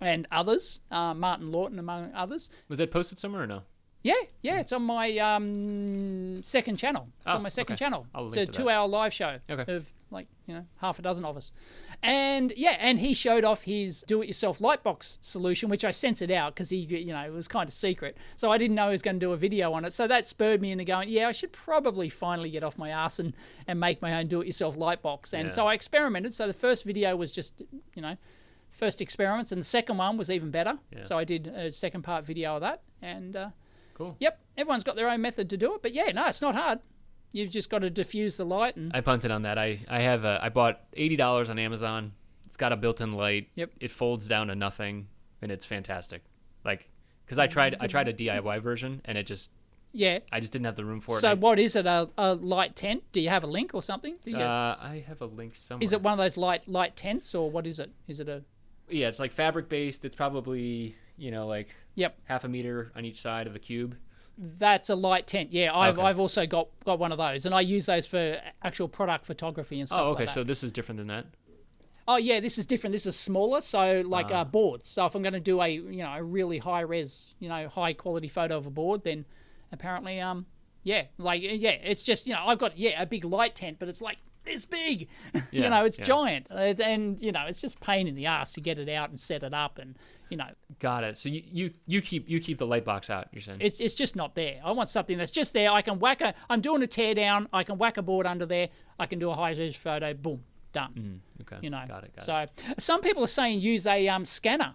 And others, Martin Lawton among others. Was that posted somewhere or no? Yeah, it's on my second channel. It's on my second channel. It's a 2-hour live show of half a dozen of us. And and he showed off his do-it-yourself lightbox solution, which I censored out because he, it was kind of secret. So I didn't know he was going to do a video on it. So that spurred me into going, I should probably finally get off my ass and make my own do-it-yourself lightbox. And so I experimented. So the first video was just, first experiments, and the second one was even better. So I did a second part video of that, and cool. Yep, everyone's got their own method to do it, but it's not hard. You've just got to diffuse the light. And I punted on that. I bought $80 on Amazon. It's got a built-in light. Yep. It folds down to nothing, and it's fantastic. Like, because I tried a DIY version, and it just I just didn't have the room for it. So what is it? A light tent? Do you have a link or something? I have a link somewhere. Is it one of those light tents, or what is it? Is it a... Yeah, it's like fabric based. It's probably half a meter on each side of a cube. That's a light tent. Yeah, I've also got one of those, and I use those for actual product photography and stuff. Oh, okay. Like that. So this is different than that. Oh yeah, this is different. This is smaller, so boards. So if I'm going to do a really high res, high quality photo of a board, then apparently it's just I've got a big light tent, but it's like this big, it's giant, and it's just pain in the ass to get it out and set it up, and Got it. So you keep the light box out. You're saying it's just not there. I want something that's just there. I can I'm doing a tear down. I can whack a board under there. I can do a high res photo. Boom, done. Okay. Got it. So some people are saying use a scanner.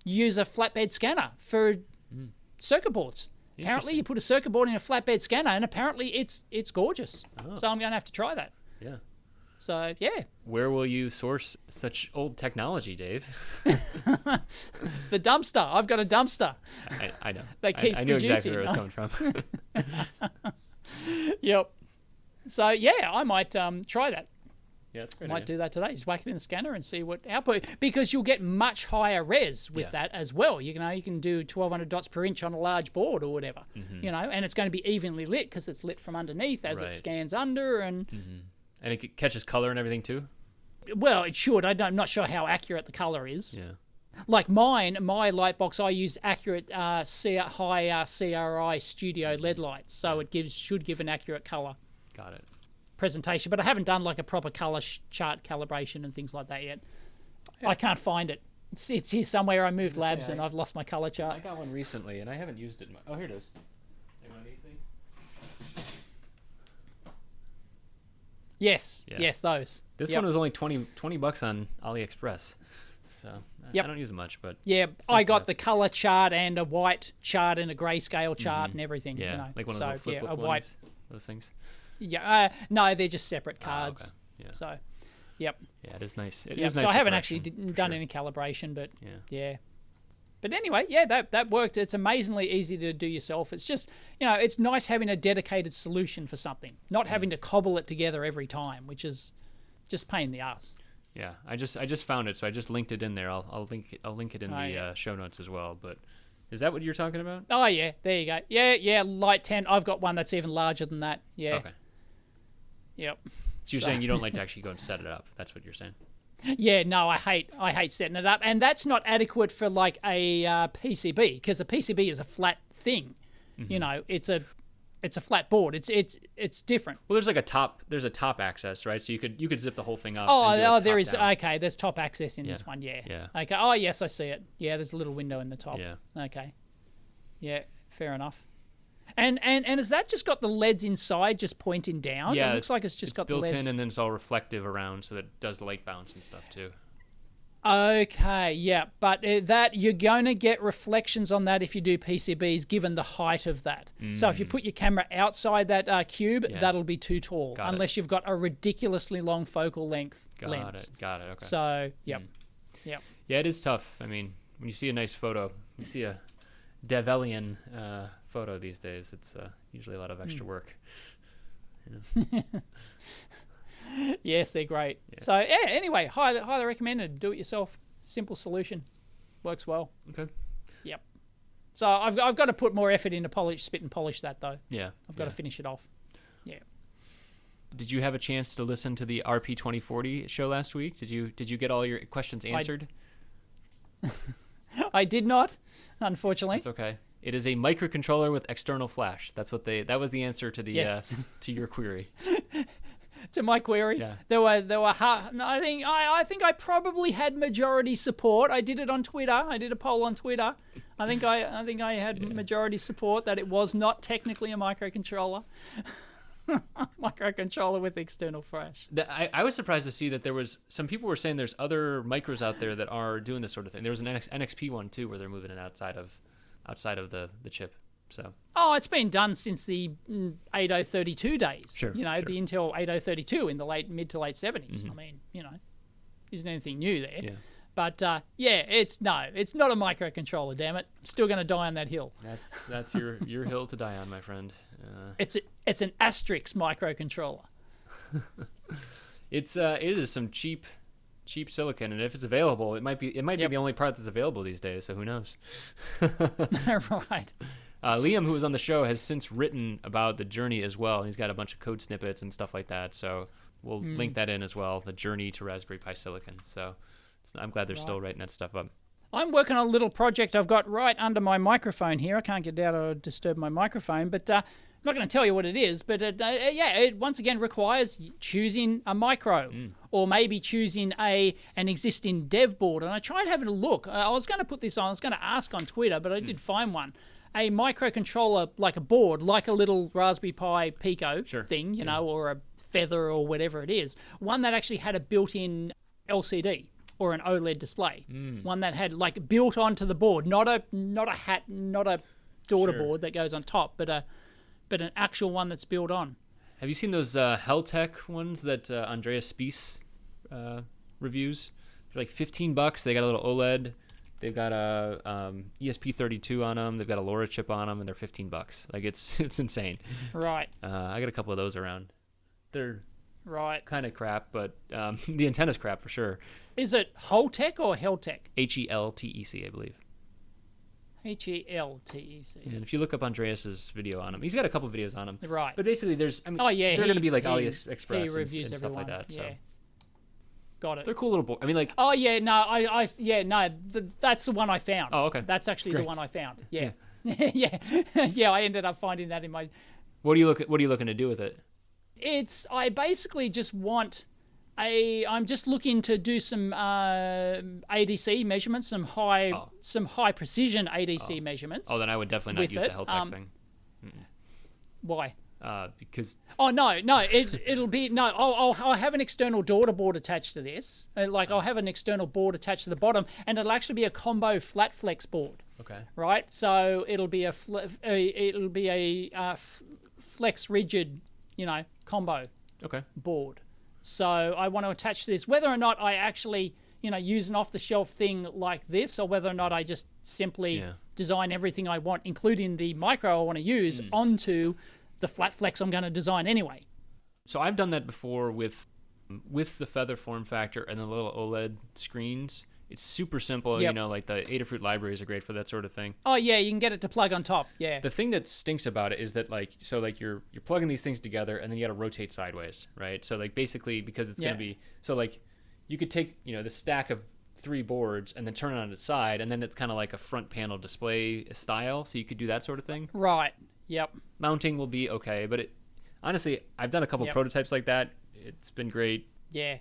Use a flatbed scanner for circuit boards. Apparently, you put a circuit board in a flatbed scanner, and apparently it's gorgeous. Oh. So I'm going to have to try that. Yeah. So, yeah. Where will you source such old technology, Dave? The dumpster. I've got a dumpster. I know. That keeps I knew producing. exactly where it was coming from. Yep. So, yeah, I might try that. Yeah, that's great. Might do that today. Just whack it in the scanner and see what output, because you'll get much higher res with that as well. You can do 1200 dots per inch on a large board or whatever. And it's going to be evenly lit because it's lit from underneath as it scans under, and and it catches color and everything too. Well, it should. I'm not sure how accurate the color is. Yeah. Like my light box, I use accurate high CRI studio LED lights, so it should give an accurate color. Got it. Presentation, but I haven't done like a proper color chart calibration and things like that yet. Yeah. I can't find it. It's here somewhere. I moved labs and I've lost my color chart. I got one recently and I haven't used it. Oh, here it is. Like one of these things? Yes, Yeah. yes, those. This Yep. one was only $20 on AliExpress. So Yep. I don't use it much, but Yeah, not I got bad. the color chart and a white chart and a grayscale chart and everything. Yeah, you know. like one of so, those flip book a ones, white. those things. Yeah, no, they're just separate Oh, cards. okay. Yeah. So, yep. Yeah, it is nice. It Yep. is nice So I for haven't actually collection, for done sure. any calibration, but Yeah. yeah. But anyway, yeah, that worked. It's amazingly easy to do yourself. It's just, it's nice having a dedicated solution for something, not having to cobble it together every time, which is just pain in the ass. Yeah, I just found it, so I just linked it in there. I'll link it in the yeah. show notes as well. But is that what you're talking about? Oh yeah, there you go. Yeah, Light 10. I've got one that's even larger than that. Yeah. Okay. Yep. So you're saying you don't like to actually go and set it up? That's what you're saying? Yeah, no, I hate setting it up, and that's not adequate for like a PCB, because a PCB is a flat thing. It's a flat board. It's different. Well, there's a top access, right? So you could zip the whole thing up. Oh, and do, like, there top is. down. Okay, there's top access in this one. Yeah. Yeah. Okay. Oh, yes, I see it. Yeah, there's a little window in the top. Yeah. Okay. Yeah, fair enough. And has that just got the LEDs inside just pointing down? Yeah, It looks like it's just got built the LEDs. in, and then it's all reflective around, so that it does light bounce and stuff too. Okay, yeah, but that you're going to get reflections on that if you do PCBs, given the height of that. So if you put your camera outside that cube, Yeah. that'll be too tall, Got it. unless you've got a ridiculously long focal length lens. Got it. Okay. So, yep. Yeah, it is tough. I mean, when you see a nice photo, you see a Develian photo these days, it's usually a lot of extra work. Yes, they're great. Yeah. So, yeah, anyway, highly recommended. Do it yourself. Simple solution. Works well. Okay. Yep. So I've got to put more effort into spit and polish that, though. Yeah. I've got to finish it off. Yeah. Did you have a chance to listen to the RP 2040 show last week? Did you get all your questions answered? I did not, unfortunately. It's okay. It is a microcontroller with external flash. That was the answer to the Yes. to your query. To my query, Yeah. there were I think I probably had majority support. I did it on Twitter. I did a poll on Twitter. I think I had majority support that it was not technically a microcontroller. Microcontroller with external flash. I was surprised to see that there was some people were saying there's other micros out there that are doing this sort of thing. There was an NXP one too where they're moving it outside of the chip. So Oh, it's been done since the 8032 days. Sure, the Intel 8032 in the mid to late 70s. I mean, isn't anything new there. yeah, But it's not a microcontroller. Damn it, I'm still going to die on that hill. that's your hill to die on, my friend. It's an asterisk microcontroller. It is some cheap silicon, and if it's available, it might be the only part that's available these days. So who knows? Right. Liam, who was on the show, has since written about the journey as well. He's got a bunch of code snippets and stuff like that. So we'll link that in as well. The journey to Raspberry Pi Silicon. So I'm glad they're still writing that stuff up. I'm working on a little project I've got right under my microphone here. I can't get out or disturb my microphone, but I'm not going to tell you what it is. But it once again requires choosing a micro or maybe choosing an existing dev board. And I tried having a look. I was going to put this on. I was going to ask on Twitter, but I did find one. A microcontroller, like a board, like a little Raspberry Pi Pico thing, or a Feather or whatever it is. One that actually had a built-in LCD or an OLED display. One that had like built onto the board, not a daughter board that goes on top, but an actual one that's built on. Have you seen those Heltec ones that Andreas Spiess reviews? They're like $15. They got a little OLED. They've got a ESP32 on them. They've got a LoRa chip on them, and they're $15. Like it's insane. Right. I got a couple of those around. They're Right. kind of crap, but the antenna's crap for sure. Is it Holtec or Heltec? HELTEC, I believe. HELTEC. And if you look up Andreas's video on him, he's got a couple videos on him. Right. But basically, they're going to be like AliExpress and stuff like that. So Got it. they're cool little boards. I mean, like. Oh yeah, no, that's the one I found. Oh, okay. That's actually Great. the one I found. Yeah, yeah. I ended up finding that in my. What are you looking to do with it? I basically just want I'm just looking to do some ADC measurements, some high precision ADC measurements. Oh, then I would definitely not use the Heltec thing. Why? because Oh no, it'll be no. I'll have an external daughter board attached to this. I'll have an external board attached to the bottom, and it'll actually be a combo flat flex board. okay, Right, so it'll be a flex rigid, combo okay, board. So I want to attach this, whether or not I actually, use an off-the-shelf thing like this, or whether or not I just simply design everything I want, including the micro I want to use, onto the flat flex I'm going to design anyway. So I've done that before with the feather form factor and the little OLED screens. It's super simple, Yep. like the Adafruit libraries are great for that sort of thing. Oh yeah, you can get it to plug on top. Yeah. The thing that stinks about it is that you're plugging these things together and then you got to rotate sideways, right? So basically because it's going to be you could take the stack of 3 boards and then turn it on its side, and then it's kind of like a front panel display style. So you could do that sort of thing. Right. Yep. Mounting will be okay, but honestly, I've done a couple prototypes like that. It's been great. Yeah.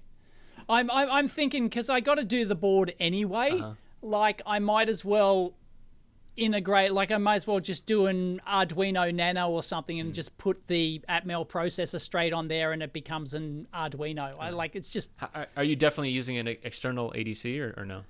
I'm thinking, because I got to do the board anyway. I might as well integrate. I might as well just do an Arduino Nano or something and just put the Atmel processor straight on there, and it becomes an Arduino. It's just. Are you definitely using an external ADC or no?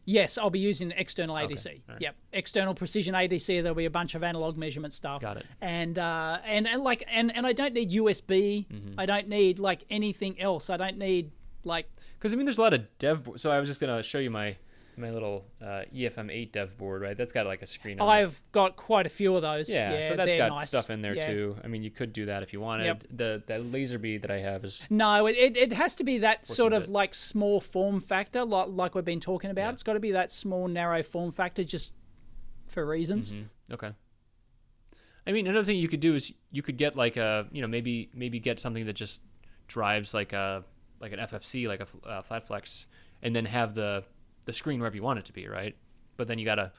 Yes, I'll be using external ADC. Okay. Right. Yep, external precision ADC. There'll be a bunch of analog measurement stuff. Got it. And I don't need USB. I don't need anything else. I don't need because there's a lot of dev. So I was just gonna show you my little EFM8 dev board, right? That's got a screen on it. I've got quite a few of those. Yeah, so that's got nice. stuff in there too. I mean, you could do that if you wanted. Yep. The laser bead that I have is no. It has to be that sort of small form factor, like we've been talking about. Yeah. It's got to be that small, narrow form factor, just for reasons. Okay. I mean, another thing you could do is you could get maybe get something that just drives an FFC, like a flat flex, and then have the screen wherever you want it to be, right? But then you gotta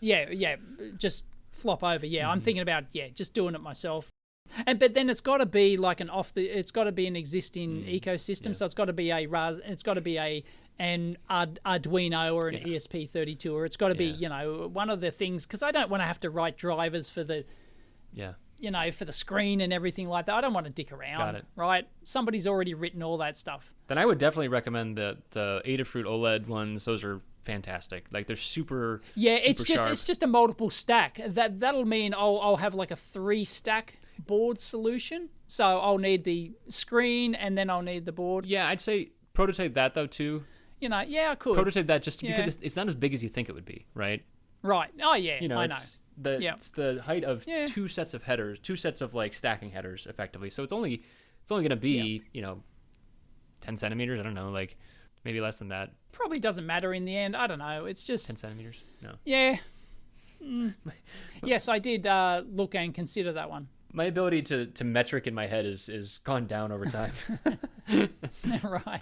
just flop over. I'm thinking about just doing it myself. But then it's got to be it's got to be an existing ecosystem. So it's got to be an Arduino or an ESP32, or it's got to be one of the things, because I don't want to have to write drivers for the for the screen and everything like that. I don't want to dick around. Got it. Right? Somebody's already written all that stuff. Then I would definitely recommend the Adafruit OLED ones. Those are fantastic. They're super. Yeah, super it's sharp. just a multiple stack. That'll mean I'll have a 3-stack board solution. So I'll need the screen and then I'll need the board. Yeah, I'd say prototype that though too. I could prototype that just because it's not as big as you think it would be, right? Right. Oh yeah, I know. It's the height of 2 sets of headers, 2 sets of stacking headers, effectively. So it's only going to be 10 centimeters. I don't know, maybe less than that. Probably doesn't matter in the end. I don't know. It's just 10 centimeters. No. Yeah. Yes, I did look and consider that one. My ability to metric in my head is gone down over time. Right.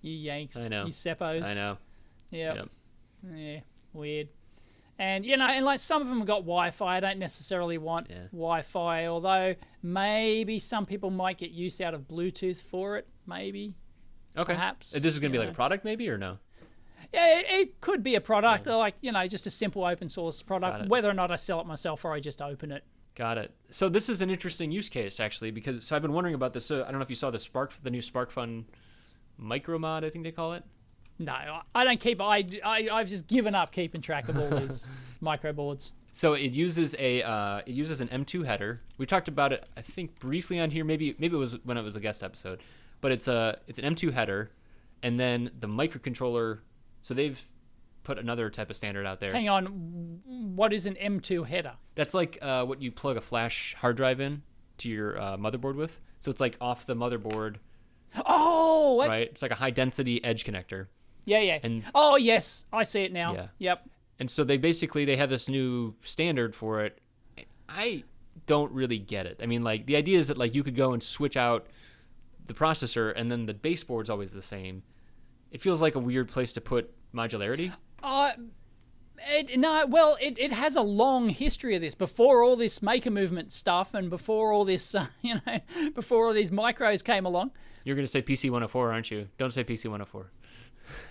You Yanks. I know. You Seppos. I know. Yep. Yeah. Weird. And and some of them have got Wi-Fi. I don't necessarily want Wi-Fi, although maybe some people might get use out of Bluetooth for it. Maybe. Okay. Perhaps. This is going to be a product, maybe, or no? Yeah, it could be a product, just a simple open source product. Whether or not I sell it myself or I just open it. Got it. So this is an interesting use case, actually, because I've been wondering about this. So I don't know if you saw the new SparkFun micro mod, I think they call it. No, I don't keep. I've just given up keeping track of all these microboards. So it uses an M2 header. We talked about it, I think, briefly on here. Maybe it was when it was a guest episode, but it's an M2 header, and then the microcontroller. So they've put another type of standard out there. Hang on, what is an M2 header? That's what you plug a flash hard drive in to your motherboard with. So it's off the motherboard. Oh, right. It's like a high density edge connector. Yeah. And yes, I see it now. Yeah. Yep. And so they have this new standard for it. I don't really get it. I mean, the idea is that you could go and switch out the processor and then the baseboard's always the same. It feels like a weird place to put modularity. It has a long history of this. Before all this maker movement stuff and before all this, before all these micros came along. You're going to say PC 104, aren't you? Don't say PC 104.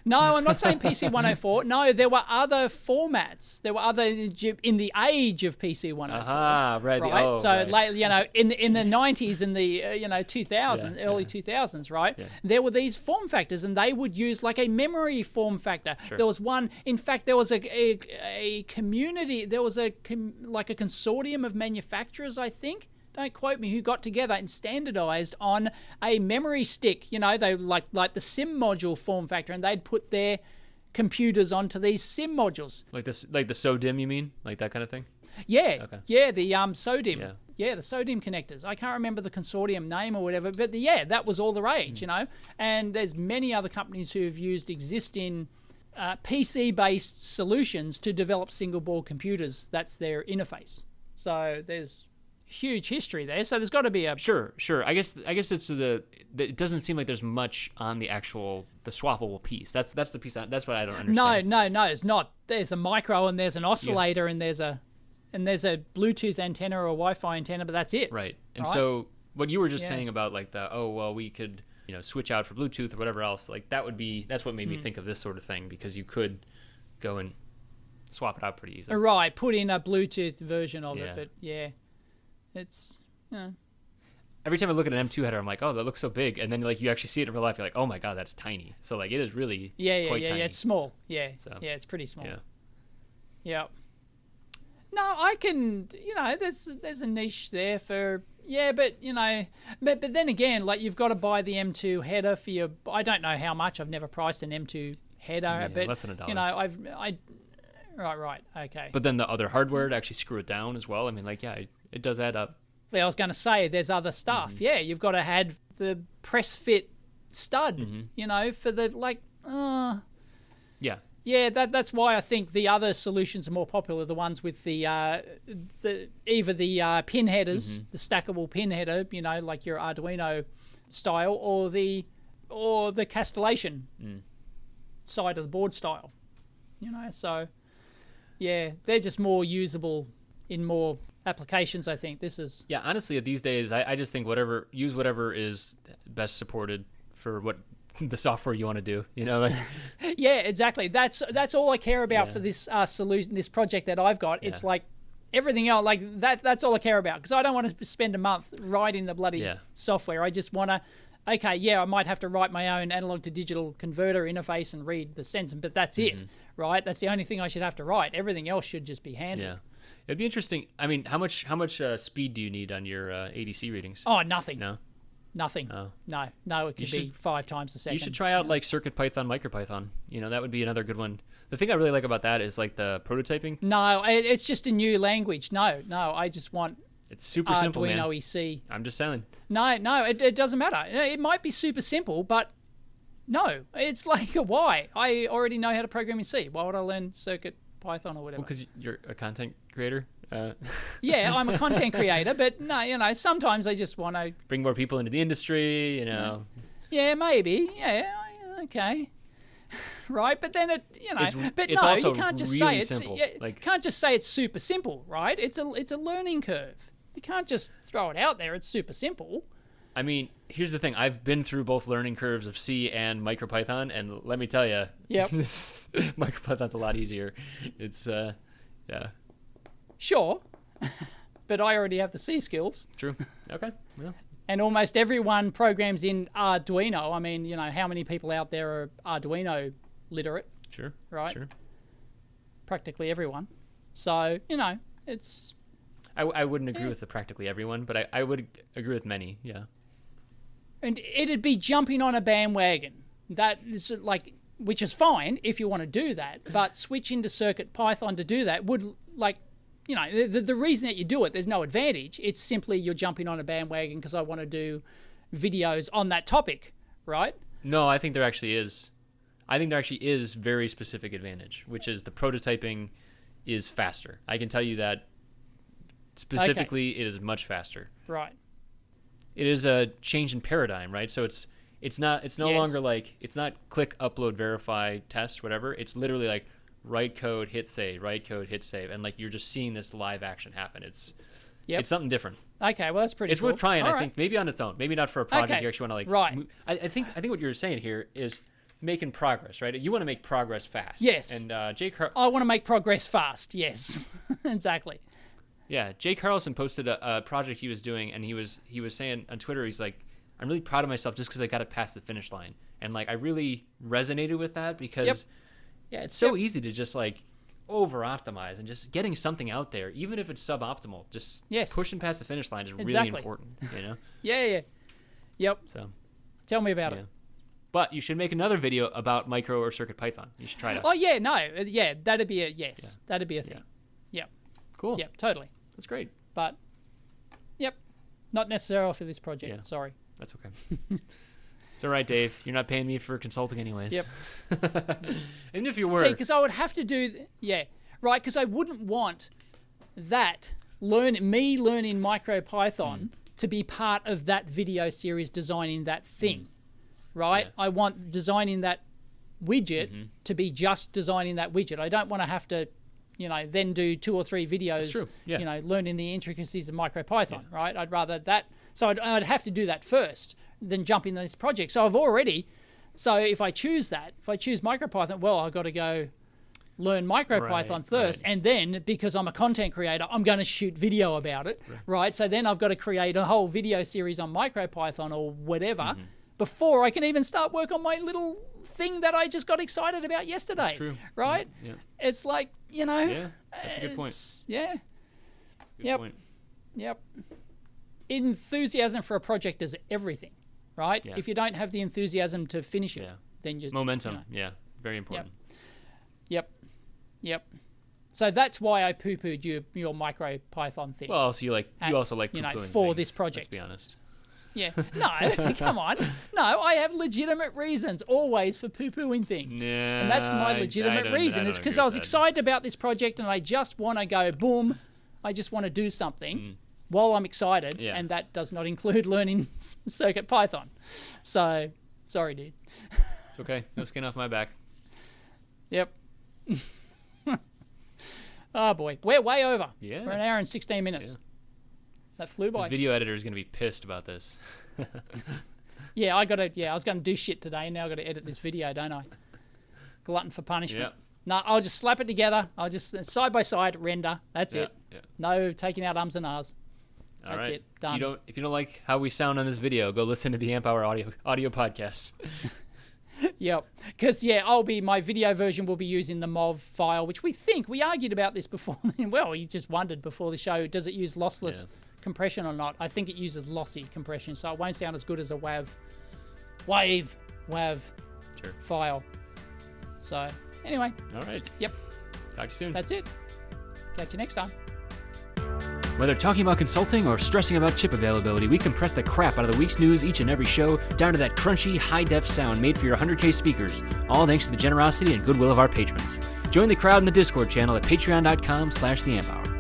No, I'm not saying PC 104. No, there were other formats. There were other in the age of PC 104. Aha, right. Right. So right. late, in the 90s and the 2000s, early 2000s, right? Yeah. There were these form factors, and they would use like a memory form factor. Sure. There was one. In fact, there was a community. There was like a consortium of manufacturers, I think. Don't quote me, who got together and standardized on a memory stick. They like the SIM module form factor, and they'd put their computers onto these SIM modules. Like this, like the SODIMM, you mean? Like that kind of thing? Yeah. Okay. Yeah, the SODIMM. Yeah. Yeah, the SODIMM connectors. I can't remember the consortium name or whatever, but that was all the rage, And there's many other companies who have used existing PC-based solutions to develop single-board computers. That's their interface. So there's huge history there, so there's got to be a sure. I guess it's it doesn't seem like there's much on the swappable piece. That's the piece. That's what I don't understand. No, it's not. There's a micro and there's an oscillator and there's a Bluetooth antenna or a Wi-Fi antenna, but that's it. Right. And so what you were just saying about like we could switch out for Bluetooth or whatever else, like that's what made me think of this sort of thing, because you could go and swap it out pretty easily. Right. Put in a Bluetooth version of it, but it's every time I look at an M2 header, I'm like, oh, that looks so big, and then like you actually see it in real life, you're like, oh my god, that's tiny. So like it is really quite tiny. It's small. It's pretty small. Yeah. No, I can. There's a niche there for but but then again, like you've got to buy the M2 header for your. I don't know how much. I've never priced an M2 header, but less than $1. Right, okay. But then the other hardware to actually screw it down as well. I mean, like, it does add up. I was going to say, there's other stuff. Mm-hmm. Yeah, you've got to have the press fit stud, for the, Yeah. Yeah, that's why I think the other solutions are more popular, the ones with the either the pin headers, the stackable pin header, like your Arduino style, or the castellation side of the board style. So... Yeah, they're just more usable in more applications, I think. This is... Yeah, honestly, these days, I just think use whatever is best supported for what the software you want to do, Yeah, exactly. That's all I care about for this solution, this project that I've got. Yeah. It's like everything else, like that's all I care about, because I don't want to spend a month writing the bloody software. I just want to... Okay, I might have to write my own analog to digital converter interface and read the sentence, but that's it, right? That's the only thing I should have to write. Everything else should just be handled. Yeah, it'd be interesting. I mean, how much speed do you need on your ADC readings? Oh, nothing. No, nothing. Oh. No. It could be 5 times a second. You should try out like CircuitPython, MicroPython. That would be another good one. The thing I really like about that is like the prototyping. No, it's just a new language. No, I just want. It's super simple, man. Arduino EC. I'm just saying. No, it doesn't matter. It might be super simple, but no, it's like why? I already know how to program in C. Why would I learn CircuitPython or whatever? Because you're a content creator. Yeah, I'm a content creator, but no, sometimes I just want to bring more people into the industry. Yeah, maybe. Yeah, okay. Right, but then it's also you can't just really say simple. Can't just say it's super simple, right? It's a learning curve. You can't just throw it out there. It's super simple. I mean, here's the thing. I've been through both learning curves of C and MicroPython, and let me tell you, MicroPython's a lot easier. It's, Sure, but I already have the C skills. True. Okay. Well. And almost everyone programs in Arduino. I mean, how many people out there are Arduino literate? Sure. Right? Sure. Practically everyone. So, it's... I wouldn't agree with the practically everyone, but I would agree with many, yeah. And it'd be jumping on a bandwagon. That is which is fine if you want to do that, but switching to CircuitPython to do that would, the reason that you do it, there's no advantage. It's simply you're jumping on a bandwagon because I want to do videos on that topic, right? No, I think there actually is. I think there actually is very specific advantage, which is the prototyping is faster. I can tell you that specifically it is much faster. Right. It is a change in paradigm, right? So it's no longer like, it's not click, upload, verify, test, whatever. It's literally like write code, hit save, write code, hit save, and like you're just seeing this live action happen. It's something different. Okay, well that's pretty. It's cool. Worth trying. All I think maybe on its own, maybe not for a project you actually want to like. Right. I think what you're saying here is making progress, right? You want to make progress fast. Yes. And I want to make progress fast. Yes, exactly. Yeah, Jay Carlson posted a project he was doing, and he was saying on Twitter, he's like, I'm really proud of myself just because I got it past the finish line. And like I really resonated with that because it's so easy to just like over optimize, and just getting something out there, even if it's suboptimal, just pushing past the finish line is really important, you know? Yep. So tell me about it. But you should make another video about micro or circuit Python. You should try to. Oh yeah, no. Yeah, that'd be that'd be a thing. Yeah. Cool. Yep, totally. That's great. But not necessarily for this project. Yeah. Sorry. That's okay. It's all right, Dave. You're not paying me for consulting anyways. Yep. And if you were. See, because I would have to do... right, because I wouldn't want that, learning MicroPython to be part of that video series designing that thing, right? Yeah. I want designing that widget to be just designing that widget. I don't want to have to, then do 2 or 3 videos, learning the intricacies of MicroPython, right? I'd rather that... So I'd have to do that first, then jump in this project. So if I choose MicroPython, well, I've got to go learn MicroPython first. And then, because I'm a content creator, I'm going to shoot video about it, right? So then I've got to create a whole video series on MicroPython or whatever before I can even start work on my little thing that I just got excited about yesterday. That's true. Right? Yeah. It's like, Yeah, that's a good point. Yeah. Good point. Yep. Enthusiasm for a project is everything, right? Yeah. If you don't have the enthusiasm to finish it, then you momentum. Very important. Yep. So that's why I poo-pooed your MicroPython thing. Well, so you also like poo-pooing for things, this project. Let's be honest. Yeah. No, come on. No, I have legitimate reasons always for poo-pooing things. Nah, and that's my legitimate reason. It's because I was excited about this project and I just want to go, boom, I just want to do something while I'm excited. Yeah. And that does not include learning Circuit Python. So, sorry, dude. It's okay. No skin off my back. Yep. Oh, boy. We're way over. Yeah. We're an hour and 16 minutes. Yeah. That flew by. The video editor is going to be pissed about this. I was going to do shit today, and now I've got to edit this video, don't I? Glutton for punishment. Yeah. No, I'll just slap it together. I'll just side by side render. That's it. Yeah. No taking out ums and ahs. That's it. Done. If you don't like how we sound on this video, go listen to the Amp Hour audio podcast. Yep. Because, my video version will be using the MOV file, which we argued about this before. Well, we just wondered before the show, does it use lossless compression or not? I think it uses lossy compression, so it won't sound as good as a WAV file. So, anyway. All right. Yep. Talk to you soon. That's it. Catch you next time. Whether talking about consulting or stressing about chip availability, we compress the crap out of the week's news each and every show down to that crunchy, high-def sound made for your 100K speakers, all thanks to the generosity and goodwill of our patrons. Join the crowd in the Discord channel at patreon.com/theamphour.